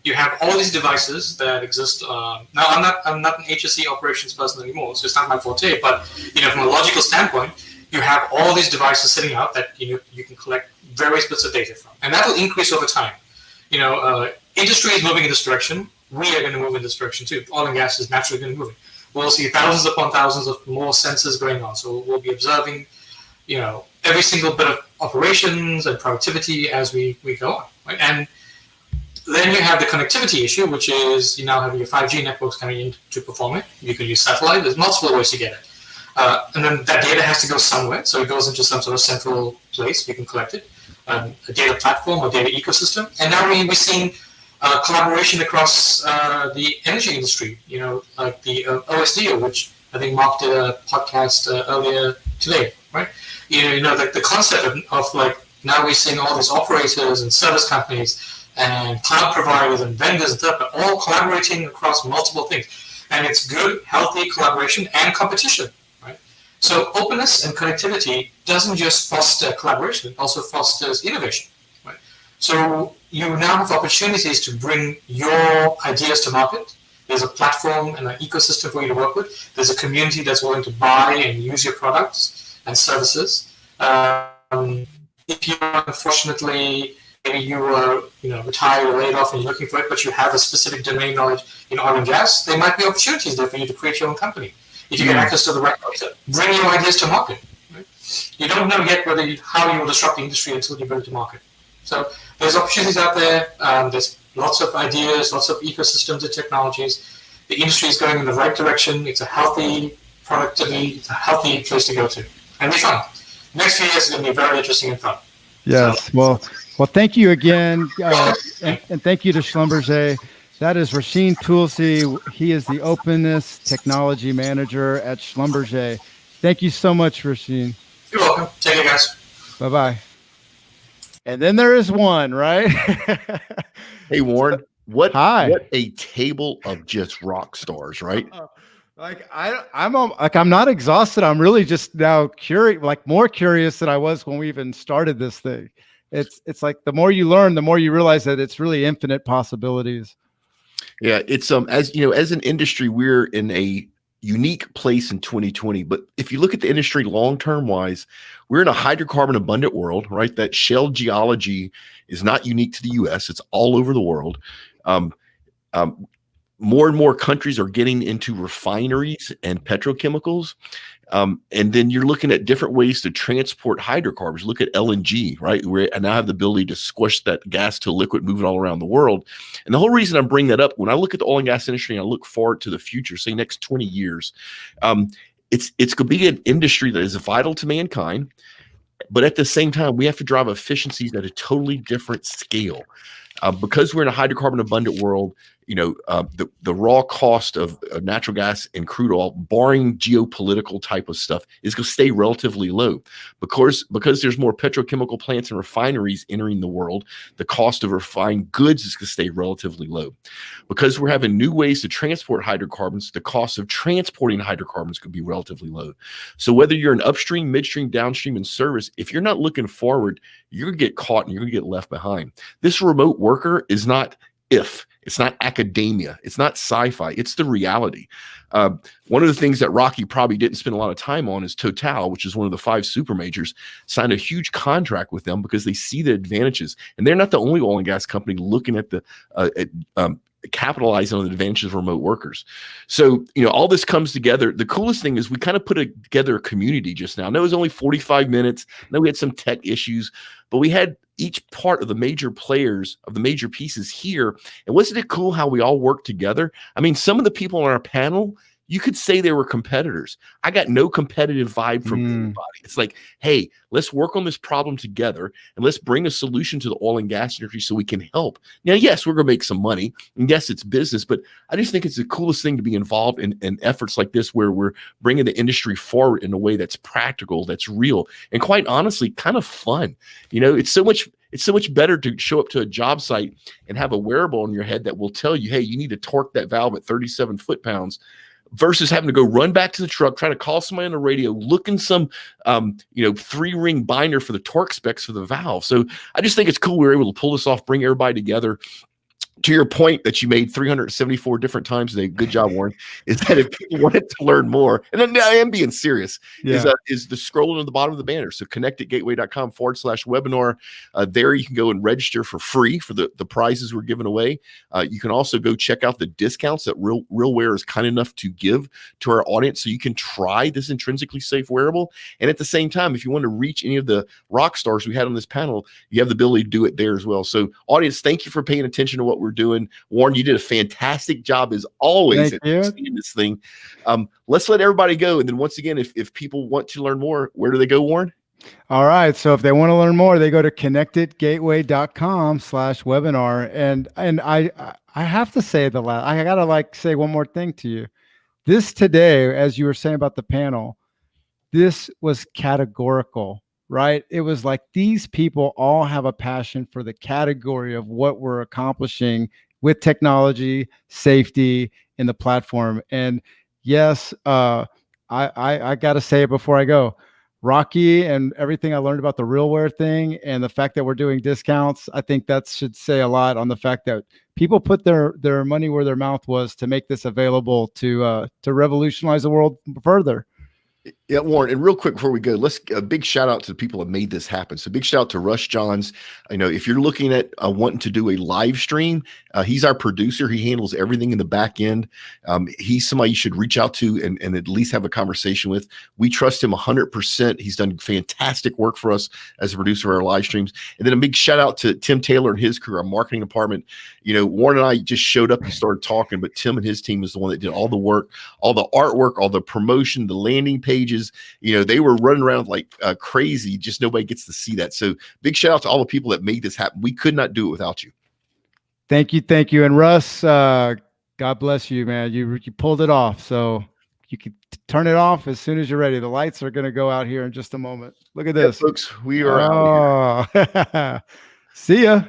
you have all these devices that exist. Now I'm not an HSE operations person anymore, so it's not my forte. But from a logical standpoint, you have all these devices sitting out that you can collect various bits of data from, and that will increase over time. Industry is moving in this direction. We are going to move in this direction too. Oil and gas is naturally going to move. We'll see thousands upon thousands of more sensors going on. So we'll be observing, every single bit of operations and productivity as we go on. Right? And then you have the connectivity issue, which is you now have your 5G networks coming in to perform it. You can use satellite. There's multiple ways to get it. And then that data has to go somewhere. So it goes into some sort of central place. You can collect it, a data platform, a data ecosystem. And now we're seeing collaboration across the energy industry, like the OSDO, which I think Mark did a podcast earlier today, right? The concept of like now we're seeing all these operators and service companies and cloud providers and vendors and stuff, all collaborating across multiple things. And it's good, healthy collaboration and competition, right? So openness and connectivity doesn't just foster collaboration, it also fosters innovation, right? So you now have opportunities to bring your ideas to market. There's a platform and an ecosystem for you to work with. There's a community that's willing to buy and use your products and services. If you unfortunately, maybe you were retired or laid off and you're looking for it, but you have a specific domain knowledge in oil and gas, there might be opportunities there for you to create your own company. If you get access to the right data, bring your ideas to market. Right? You don't know yet how you will disrupt the industry until you bring it to market. So there's opportunities out there. There's lots of ideas, lots of ecosystems and technologies. The industry is going in the right direction. It's a healthy productivity. It's a healthy place to go to. And be fun. Next few years is going to be very interesting and fun. Yes. So, well, thank you again. And thank you to Schlumberger. That is Rasheen Tulsi. He is the Openness Technology Manager at Schlumberger. Thank you so much, Rasheen. You're welcome. Take care, guys. Bye-bye. And then there is one, right? Hey, Warren. What Hi. a table of just rock stars, right? I'm not exhausted. I'm really just now curious, like more curious than I was when we even started this thing. It's like the more you learn, the more you realize that it's really infinite possibilities. Yeah, it's as an industry, we're in a unique place in 2020. But if you look at the industry long-term wise, we're in a hydrocarbon abundant world, right? That shale geology is not unique to the US, it's all over the world. More and more countries are getting into refineries and petrochemicals. And then you're looking at different ways to transport hydrocarbons. Look at LNG, right? Where I now have the ability to squish that gas to liquid, move it all around the world. And the whole reason I bring that up, when I look at the oil and gas industry and I look forward to the future, say next 20 years, it's going to be an industry that is vital to mankind. But at the same time, we have to drive efficiencies at a totally different scale. Because we're in a hydrocarbon abundant world, the raw cost of natural gas and crude oil, barring geopolitical type of stuff, is going to stay relatively low. Because there's more petrochemical plants and refineries entering the world, the cost of refined goods is going to stay relatively low. Because we're having new ways to transport hydrocarbons, the cost of transporting hydrocarbons could be relatively low. So whether you're an upstream, midstream, downstream, and service, if you're not looking forward, you're going to get caught and you're going to get left behind. This remote worker is not if. It's not academia. It's not sci-fi. It's the reality. One of the things that Rocky probably didn't spend a lot of time on is Total, which is one of the 5 super majors, signed a huge contract with them because they see the advantages. And they're not the only oil and gas company looking at the capitalizing on the advantages of remote workers. So, all this comes together. The coolest thing is we kind of put together a community just now. I know it was only 45 minutes. I know we had some tech issues, but we had each part of the major players of the major pieces here. And wasn't it cool how we all worked together? I mean, some of the people on our panel, you could say they were competitors. I got no competitive vibe from anybody. It's like, hey, let's work on this problem together and let's bring a solution to the oil and gas industry so we can help. Now, yes, we're going to make some money, and yes, it's business, but I just think it's the coolest thing to be involved in efforts like this where we're bringing the industry forward in a way that's practical, that's real, and quite honestly, kind of fun. It's so much better to show up to a job site and have a wearable on your head that will tell you, hey, you need to torque that valve at 37 foot-pounds, versus having to go run back to the truck, try to call somebody on the radio, look in some, 3-ring binder for the torque specs for the valve. So I just think it's cool we were able to pull this off, bring everybody together. To your point that you made 374 different times today, good job, Warren, is that if people wanted to learn more, and then I am being serious, is the scrolling at the bottom of the banner. So connectedgateway.com/webinar. There you can go and register for free for the prizes we're giving away. You can also go check out the discounts that RealWear is kind enough to give to our audience so you can try this intrinsically safe wearable. And at the same time, if you want to reach any of the rock stars we had on this panel, you have the ability to do it there as well. So audience, thank you for paying attention to what we're doing. Warren, you did a fantastic job as always in this thing. Let's let everybody go. And then once again, if people want to learn more, where do they go, Warren? All right. So if they want to learn more, they go to connectedgateway.com/webinar. And I have to say I got to say one more thing to you. This today, as you were saying about the panel, this was categorical, right? It was like these people all have a passion for the category of what we're accomplishing with technology, safety, and the platform. And yes, I got to say it before I go. Rocky and everything I learned about the RealWear thing and the fact that we're doing discounts, I think that should say a lot on the fact that people put their money where their mouth was to make this available to revolutionize the world further. Yeah, Warren, and real quick before we go, a big shout out to the people that made this happen. So big shout out to Rush Johns. If you're looking at wanting to do a live stream, he's our producer. He handles everything in the back end. He's somebody you should reach out to and at least have a conversation with. We trust him 100%. He's done fantastic work for us as a producer of our live streams. And then a big shout out to Tim Taylor and his crew, our marketing department. Warren and I just showed up and started talking, but Tim and his team is the one that did all the work, all the artwork, all the promotion, the landing pages. They were running around like crazy. Just nobody gets to see that. So big shout out to all the people that made this happen. We could not do it without you. Thank you. And Russ, God bless you, man. You pulled it off. So you can turn it off as soon as you're ready. The lights are going to go out here in just a moment. Look at this. Yeah, folks, we are out here. See ya.